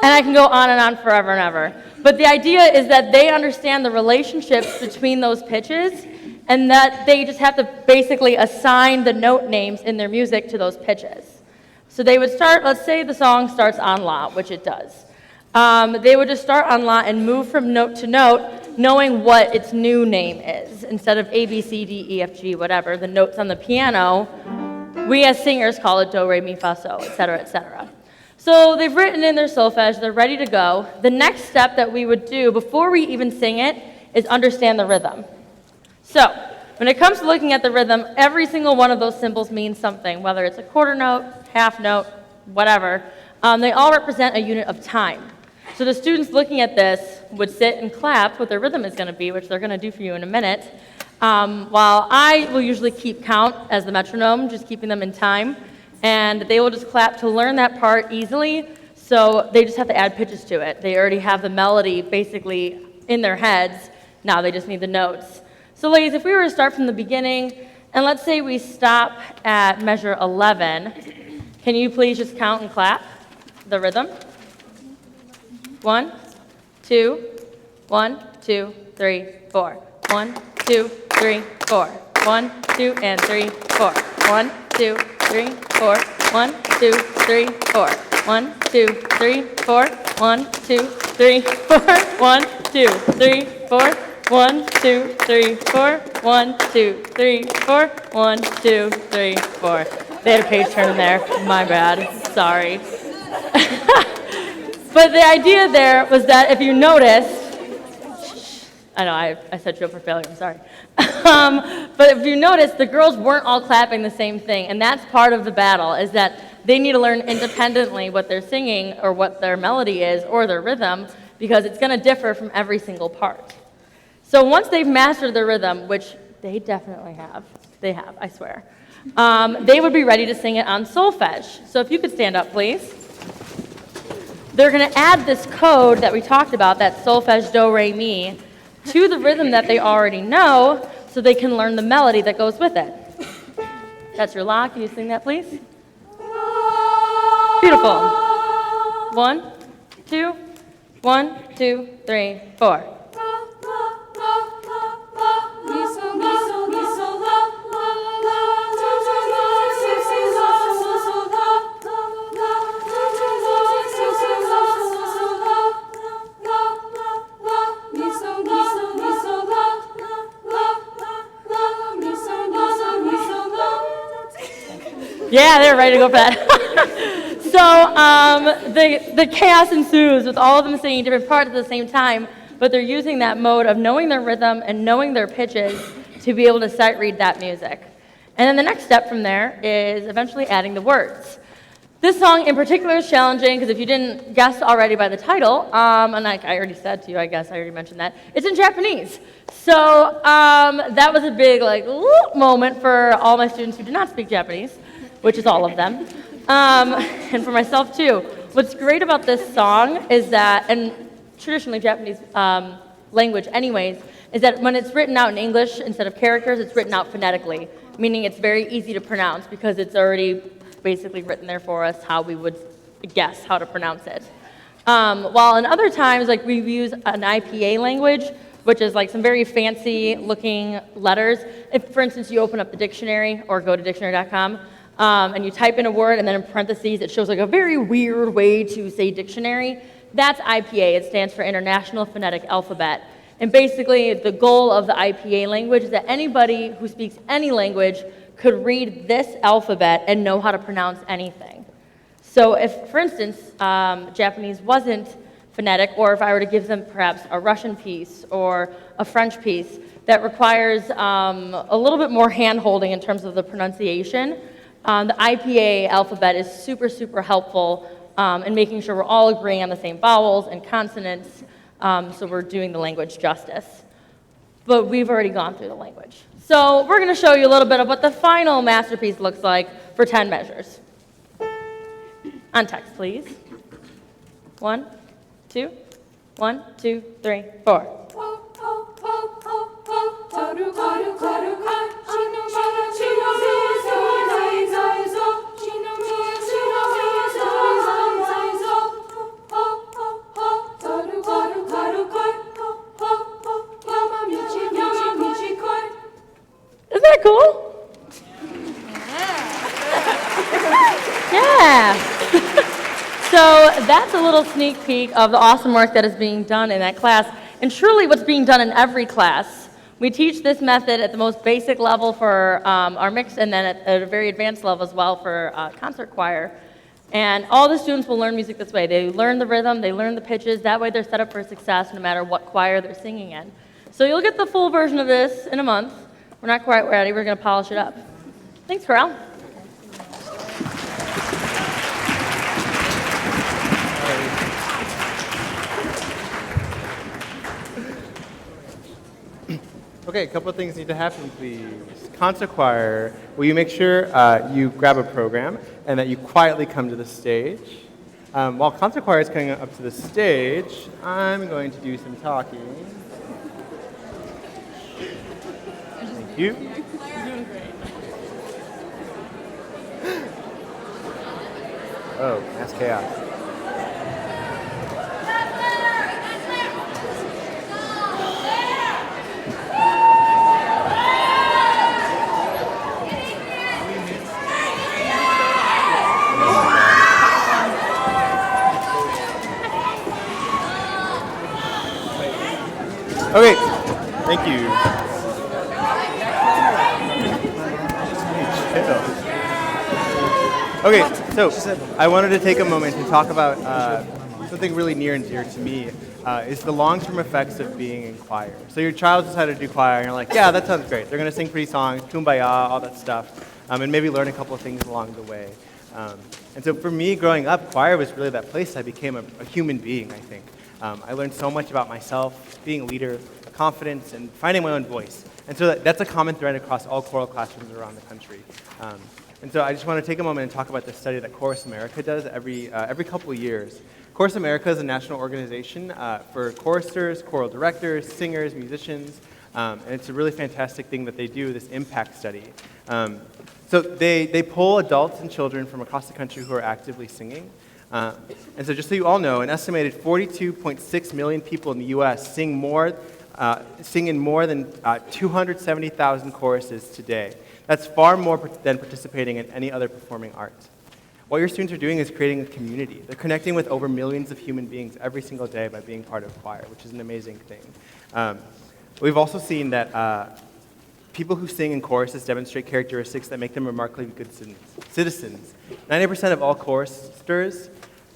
S5: And I can go on and on forever and ever. But the idea is that they understand the relationships between those pitches and that they just have to basically assign the note names in their music to those pitches. So they would start, let's say the song starts on la, which it does. They would just start on la and move from note to note, knowing what its new name is. Instead of A, B, C, D, E, F, G, whatever, the notes on the piano, we as singers call it do, re, mi, fa, sol, et cetera, et cetera. So they've written in their solfege, they're ready to go. The next step that we would do before we even sing it is understand the rhythm. So when it comes to looking at the rhythm, every single one of those symbols means something, whether it's a quarter note, half note, whatever. They all represent a unit of time. So the students looking at this would sit and clap what their rhythm is going to be, which they're going to do for you in a minute, while I will usually keep count as the metronome, just keeping them in time. And they will just clap to learn that part easily, so they just have to add pitches to it. They already have the melody basically in their heads, now they just need the notes. So ladies, if we were to start from the beginning, and let's say we stop at measure 11, can you please just count and clap the rhythm? 1, 2, 1, 2, 3, 4. 1, 2, 3, 4. 1, 2, and 3, 4. 1, 2, 3, 4. 1, 2, 3, 4. 1, 2, 3, 4. 1, 2, 3, 4. 1, 2, 3, 4. 1, 2, 3, 4. 1, 2, 3, 4. 1, 2, 3, 4. They had a page turn in there. My bad. Sorry. But the idea there was that if you noticed, I know I set you up for failure, I'm sorry. But if you notice, the girls weren't all clapping the same thing, and that's part of the battle, is that they need to learn independently what they're singing or what their melody is or their rhythm, because it's going to differ from every single part. So once they've mastered the rhythm, which they definitely have, I swear, they would be ready to sing it on solfege. So if you could stand up, please. They're going to add this code that we talked about, that solfege, do, re, mi, to the rhythm that they already know, so they can learn the melody that goes with it. That's your la. Can you sing that, please? Beautiful. 1, 2, 1, 2, 3, 4. Yeah, they're ready to go for that. So the chaos ensues with all of them singing different parts at the same time, but they're using that mode of knowing their rhythm and knowing their pitches to be able to sight read that music. And then the next step from there is eventually adding the words. This song in particular is challenging because if you didn't guess already by the title, and I already said to you, I guess I already mentioned that, it's in Japanese. So that was a big moment for all my students who do not speak Japanese, which is all of them, and for myself too. What's great about this song is that, and traditionally Japanese language anyways, is that when it's written out in English instead of characters, it's written out phonetically, meaning it's very easy to pronounce because it's already basically written there for us how we would guess how to pronounce it. While in other times, like we use an IPA language, which is like some very fancy looking letters. If, for instance, you open up the dictionary or go to dictionary.com and you type in a word and then in parentheses it shows like a very weird way to say dictionary, that's IPA. It stands for International Phonetic Alphabet. And basically the goal of the IPA language is that anybody who speaks any language could read this alphabet and know how to pronounce anything. So if, for instance, Japanese wasn't phonetic, or if I were to give them perhaps a Russian piece or a French piece that requires a little bit more hand-holding in terms of the pronunciation, the IPA alphabet is super, super helpful in making sure we're all agreeing on the same vowels and consonants, so we're doing the language justice. But we've already gone through the language. So we're going to show you a little bit of what the final masterpiece looks like for 10 measures. On text, please. 1, 2, 1, 2, 3, 4. Isn't that cool? Yeah. So that's a little sneak peek of the awesome work that is being done in that class, and truly what's being done in every class. We teach this method at the most basic level for our mix, and then at a very advanced level as well for concert choir. And all the students will learn music this way. They learn the rhythm, they learn the pitches, that way they're set up for success no matter what choir they're singing in. So you'll get the full version of this in a month. We're not quite ready, we're gonna polish it up. Thanks, Corral.
S1: Okay, a couple of things need to happen, please. Concert choir, will you make sure you grab a program and that you quietly come to the stage? While concert choir is coming up to the stage, I'm going to do some talking. Thank you. Oh, that's chaos. Okay, thank you. Okay, so I wanted to take a moment to talk about something really near and dear to me, is the long-term effects of being in choir. So your child decided to do choir, and you're like, yeah, that sounds great. They're going to sing pretty songs, kumbaya, all that stuff, and maybe learn a couple of things along the way. And so for me, growing up, choir was really that place I became a human being, I think. I learned so much about myself, being a leader, confidence, and finding my own voice. And so that's a common thread across all choral classrooms around the country. And so I just want to take a moment and talk about this study that Chorus America does every couple of years. Chorus America is a national organization for choristers, choral directors, singers, musicians, and it's a really fantastic thing that they do, this impact study. So they poll adults and children from across the country who are actively singing. And so just so you all know, an estimated 42.6 million people in the U.S. sing in more than 270,000 choruses today. That's far more than participating in any other performing art. What your students are doing is creating a community. They're connecting with over millions of human beings every single day by being part of choir, which is an amazing thing. We've also seen that people who sing in choruses demonstrate characteristics that make them remarkably good citizens. 90% of all choristers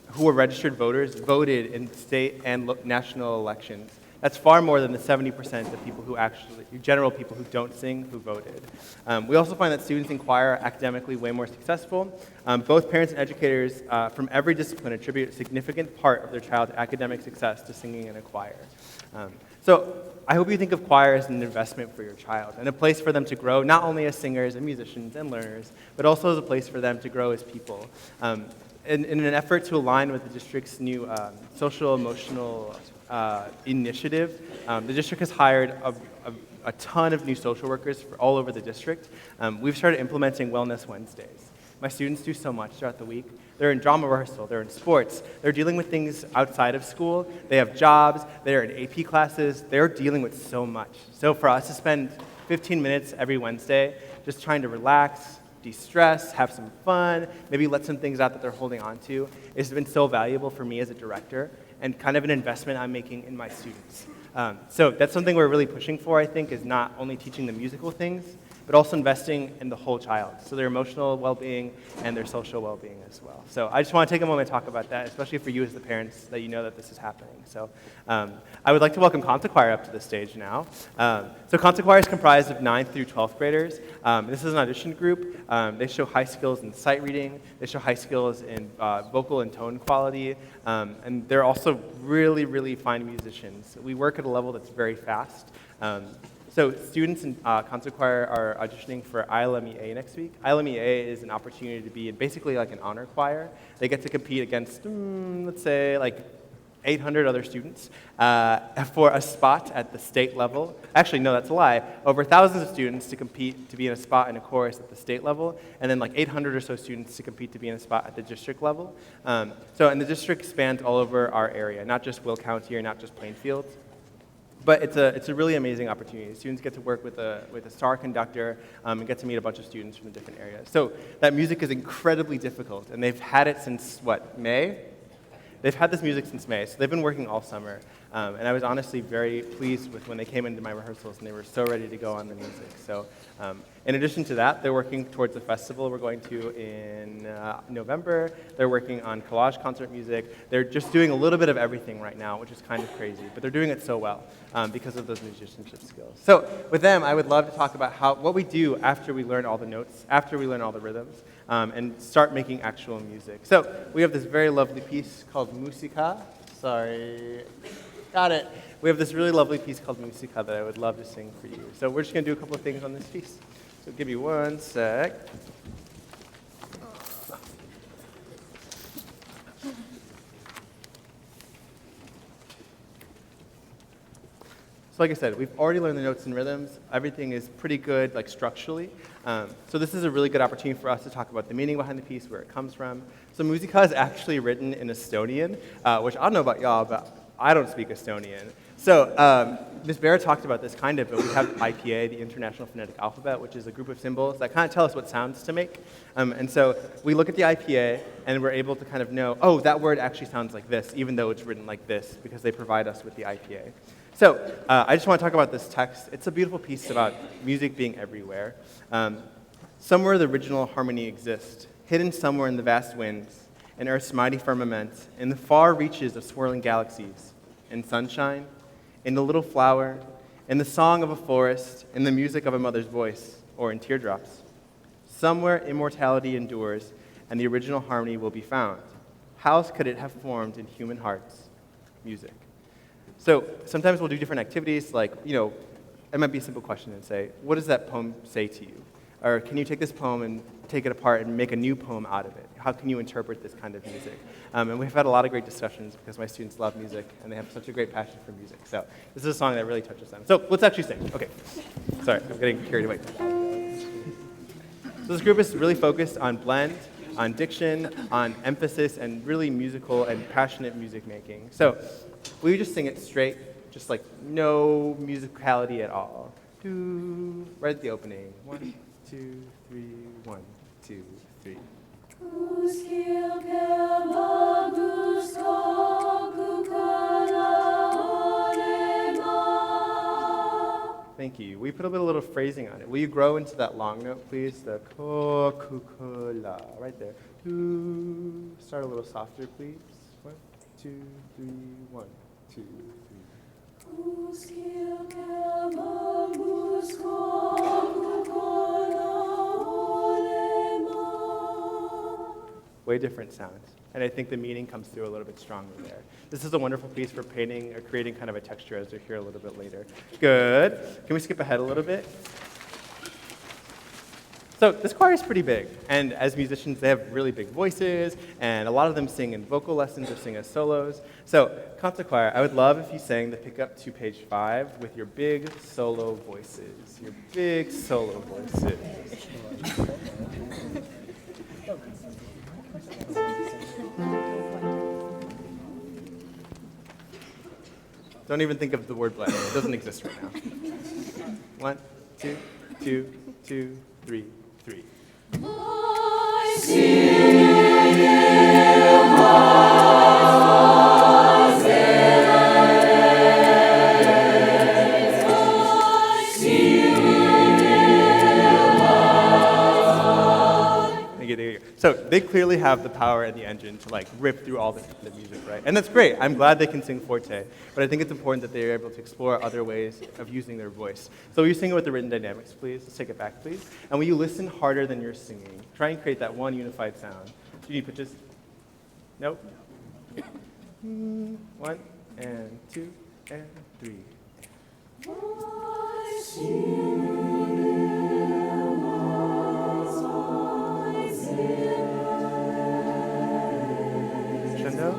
S1: who are registered voters voted in state and national elections. That's far more than the 70% of people who general people who don't sing, who voted. We also find that students in choir are academically way more successful. Both parents and educators from every discipline attribute a significant part of their child's academic success to singing in a choir. So I hope you think of choir as an investment for your child and a place for them to grow, not only as singers and musicians and learners, but also as a place for them to grow as people. In an effort to align with the district's new social-emotional initiative, the district has hired a ton of new social workers all over the district. We've started implementing Wellness Wednesdays. My students do so much throughout the week. They're in drama rehearsal, they're in sports, they're dealing with things outside of school, they have jobs, they're in AP classes, they're dealing with so much. So for us to spend 15 minutes every Wednesday just trying to relax, de-stress, have some fun, maybe let some things out that they're holding on to, has been so valuable for me as a director and kind of an investment I'm making in my students. So that's something we're really pushing for, I think, is not only teaching the musical things, but also investing in the whole child, so their emotional well-being and their social well-being as well. So I just want to take a moment to talk about that, especially for you as the parents, that you know that this is happening. So I would like to welcome Concert Choir up to the stage now. So Concert Choir is comprised of 9th through 12th graders. This is an audition group. They show high skills in sight reading. They show high skills in vocal and tone quality. And they're also really, really fine musicians. We work at a level that's very fast. So students in Concert Choir are auditioning for ILMEA next week. ILMEA is an opportunity to be basically like an honor choir. They get to compete against, let's say, like 800 other students for a spot at the state level. Actually, no, that's a lie. Over thousands of students to compete to be in a spot in a chorus at the state level, and then like 800 or so students to compete to be in a spot at the district level. And the district spans all over our area, not just Will County or not just Plainfield. But it's a really amazing opportunity. Students get to work with a star conductor and get to meet a bunch of students from the different areas. So that music is incredibly difficult, and they've had it since, May? They've had this music since May, so they've been working all summer. And I was honestly very pleased with when they came into my rehearsals, and they were so ready to go on the music. So in addition to that, they're working towards the festival we're going to in November. They're working on collage concert music. They're just doing a little bit of everything right now, which is kind of crazy, but they're doing it so well because of those musicianship skills. So with them, I would love to talk about what we do after we learn all the notes, after we learn all the rhythms, and start making actual music. So we have this very lovely piece called Musica. Sorry. Got it. We have this really lovely piece called Musica that I would love to sing for you. So we're just going to do a couple of things on this piece. So give me one sec. So like I said, we've already learned the notes and rhythms. Everything is pretty good, like structurally. So this is a really good opportunity for us to talk about the meaning behind the piece, where it comes from. So Musica is actually written in Estonian, which I don't know about y'all, but I don't speak Estonian. So Ms. Bear talked about this kind of, but we have IPA, the International Phonetic Alphabet, which is a group of symbols that kind of tell us what sounds to make. And so we look at the IPA, and we're able to kind of know, oh, that word actually sounds like this, even though it's written like this, because they provide us with the IPA. So I just want to talk about this text. It's a beautiful piece about music being everywhere. Somewhere the original harmony exists, hidden somewhere in the vast winds, in Earth's mighty firmament, in the far reaches of swirling galaxies, in sunshine, in the little flower, in the song of a forest, in the music of a mother's voice, or in teardrops. Somewhere immortality endures, and the original harmony will be found. How could it have formed in human hearts? Music. So sometimes we'll do different activities, like, it might be a simple question and say, what does that poem say to you? Or can you take this poem and take it apart and make a new poem out of it? How can you interpret this kind of music? And we've had a lot of great discussions because my students love music and they have such a great passion for music. So this is a song that really touches them. So let's actually sing. Okay. Sorry, I'm getting carried away. So this group is really focused on blend, on diction, on emphasis, and really musical and passionate music making. So we just sing it straight, just like no musicality at all. Right at the opening. 1, 2, 3, 1, 2, 3. Thank you. We put a little phrasing on it. Will you grow into that long note, please? The ko, ku, ko, la, right there. Start a little softer, please. 1, 2, 3, 1, 2, 3. Way different sounds. And I think the meaning comes through a little bit stronger there. This is a wonderful piece for painting or creating kind of a texture, as you'll hear a little bit later. Good. Can we skip ahead a little bit? So this choir is pretty big, and as musicians, they have really big voices, and a lot of them sing in vocal lessons or sing as solos. So concert choir, I would love if you sang the pickup to page 5 with your big solo voices. Your big solo voices. Don't even think of the word blend. It doesn't exist right now. 1, 2, 2, 2, 3, 3. There you go. So they clearly have the power and the engine to like rip through all the music, right? And that's great. I'm glad they can sing forte, but I think it's important that they're able to explore other ways of using their voice. So will you sing it with the written dynamics, please? Let's take it back, please. And will you listen harder than you're singing? Try and create that one unified sound. Do you need pitches? Nope. 1 and 2 and 3. Crescendo.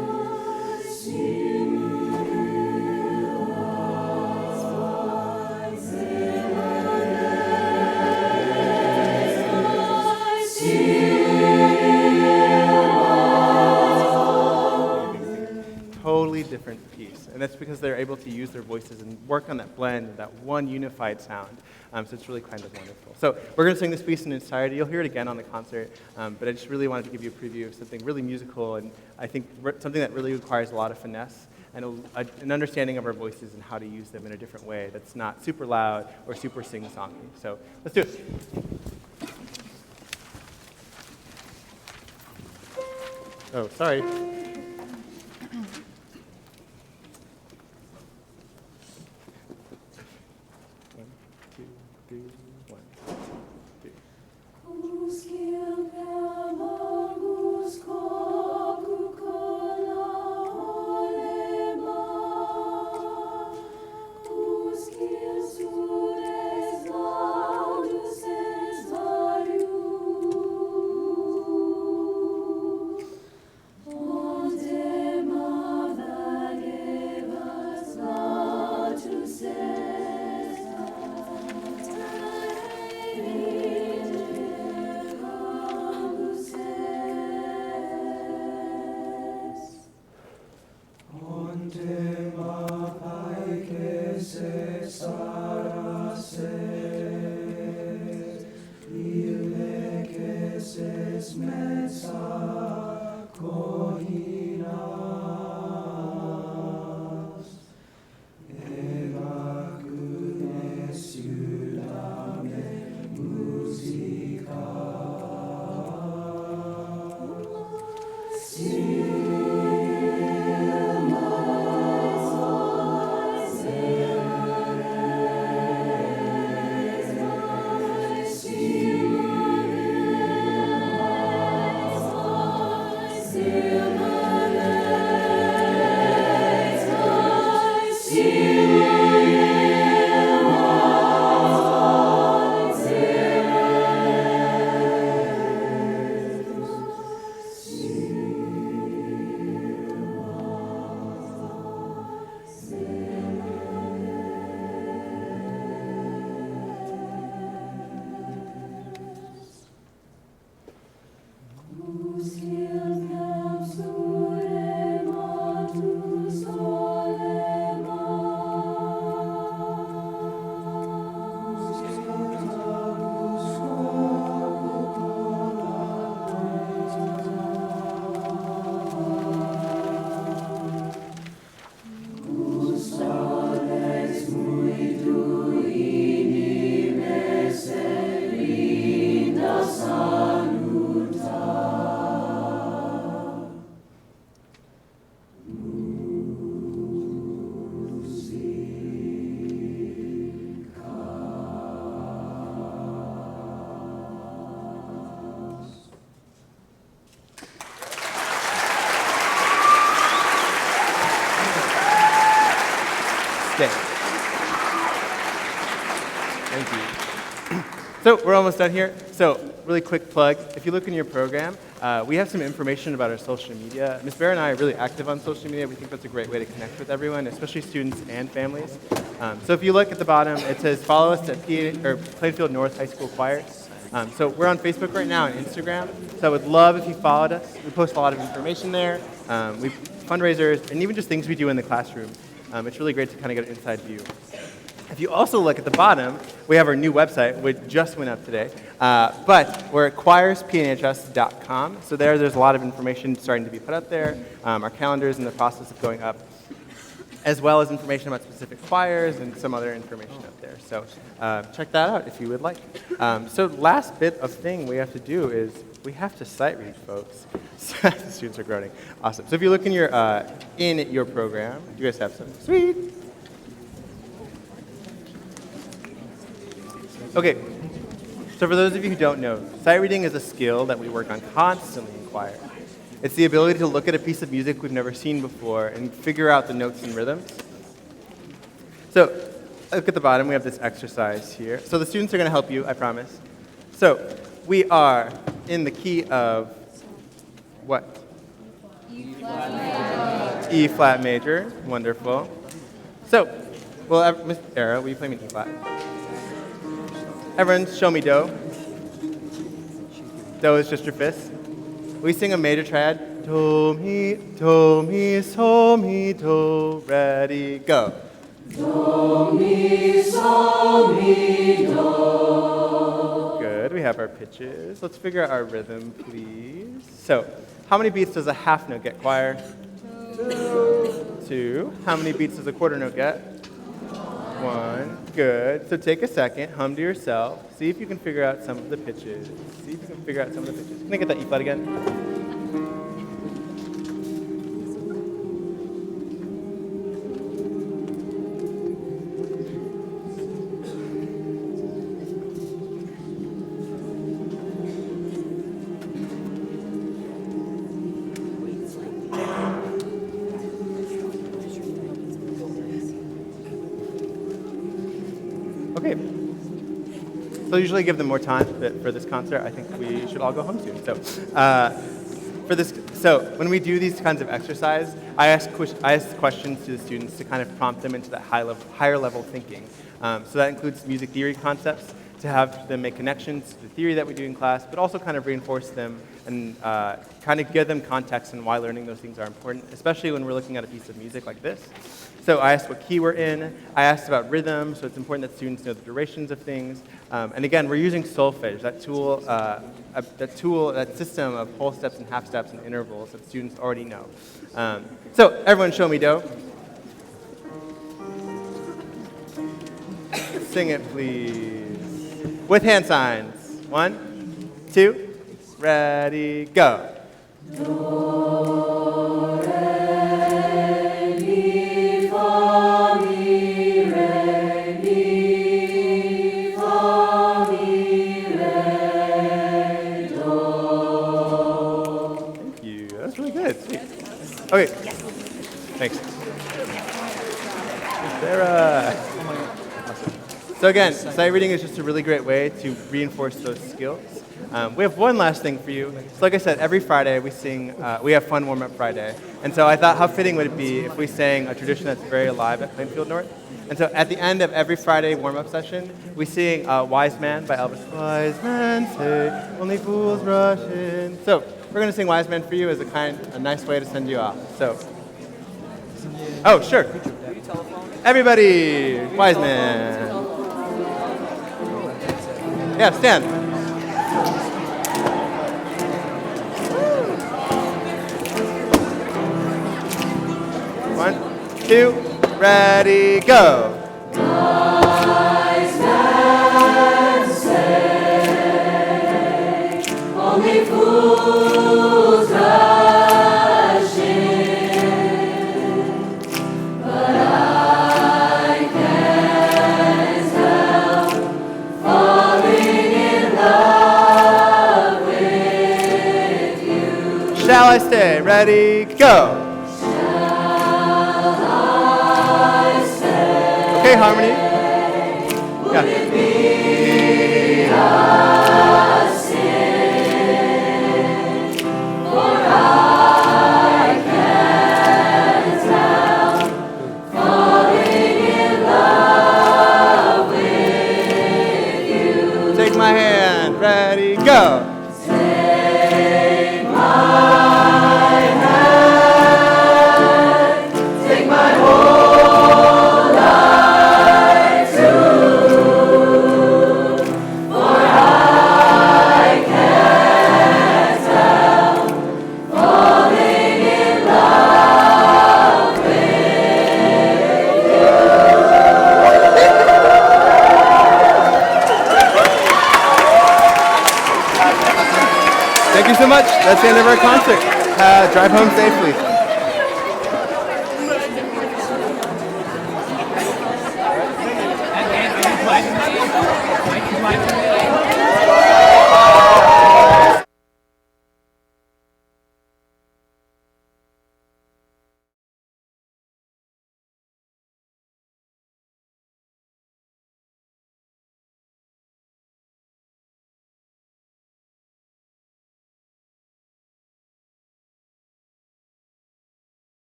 S1: Totally different piece, and that's because they're able to use their voices and work on that blend, that one unified sound. So it's really kind of wonderful. So we're going to sing this piece in its entirety. You'll hear it again on the concert, but I just really wanted to give you a preview of something really musical, and I think something that really requires a lot of finesse and an understanding of our voices and how to use them in a different way that's not super loud or super sing-songy. So let's do it. Oh, sorry. 1, 2, 3, 1, 2, 3. Stay. Thank you. So we're almost done here. So really quick plug. If you look in your program, we have some information about our social media. Ms. Bear and I are really active on social media. We think that's a great way to connect with everyone, especially students and families. So if you look at the bottom, it says follow us at Plainfield North High School Choir. So we're on Facebook right now and Instagram. So I would love if you followed us. We post a lot of information there. We fundraisers and even just things we do in the classroom. It's really great to kind of get an inside view. If you also look at the bottom, we have our new website, which just went up today. But we're at choirspnhs.com. So there's a lot of information starting to be put up there. Our calendar is in the process of going up, as well as information about specific choirs and some other information up there. So check that out if you would like. So last bit of thing we have to do is we have to sight read, folks. The students are groaning. Awesome. So if you look in your program, you guys have some. Sweet. Okay, so for those of you who don't know, sight reading is a skill that we work on constantly in choir. It's the ability to look at a piece of music we've never seen before and figure out the notes and rhythms. So look at the bottom, we have this exercise here. So the students are going to help you, I promise. So we are in the key of what? E flat major. Wonderful. So, well, Miss Era, will you play me E flat? Everyone, show me do. Do is just your fist. We sing a major triad. Do, mi, do. Ready, go.
S4: Do, mi, do.
S1: Good, we have our pitches. Let's figure out our rhythm, please. So, how many beats does a half note get, choir? 2. How many beats does a quarter note get? 1. Good. So take a second, hum to yourself. See if you can figure out some of the pitches. Can I get that E flat again? Okay. So I usually give them more time, but for this concert, I think we should all go home soon. So when we do these kinds of exercise, I ask questions to the students to kind of prompt them into that higher level thinking. So that includes music theory concepts, to have them make connections to the theory that we do in class, but also kind of reinforce them and kind of give them context on why learning those things are important, especially when we're looking at a piece of music like this. So I asked what key we're in. I asked about rhythm, so it's important that students know the durations of things. And again, we're using solfege, that system of whole steps and half steps and intervals that students already know. So everyone show me do. Sing it, please. With hand signs. 1, 2, ready, go.
S4: Do, re, mi, fa, mi, re, mi, fa, mi, re, do.
S1: Thank you. That's really good. Sweet. Okay. Thanks. Sarah. So again, sight reading is just a really great way to reinforce those skills. We have one last thing for you. So like I said, every Friday we have Fun Warm Up Friday. And so I thought how fitting would it be if we sang a tradition that's very alive at Plainfield North. And so at the end of every Friday warm-up session, we sing Wise Man by Elvis. Wise man say, only fools rush in. So we're going to sing Wise Man for you as a nice way to send you off. So, oh, sure. Everybody, Wise Man. Yeah, stand. 1, 2, ready, go.
S4: Wise men say, only fools rush in, but I can't help falling in love with you.
S1: Shall I stay? Ready, go. Okay, harmony. Yeah. Take my hand. Ready, go. Thank you so much. That's the end of our concert. Drive home safely.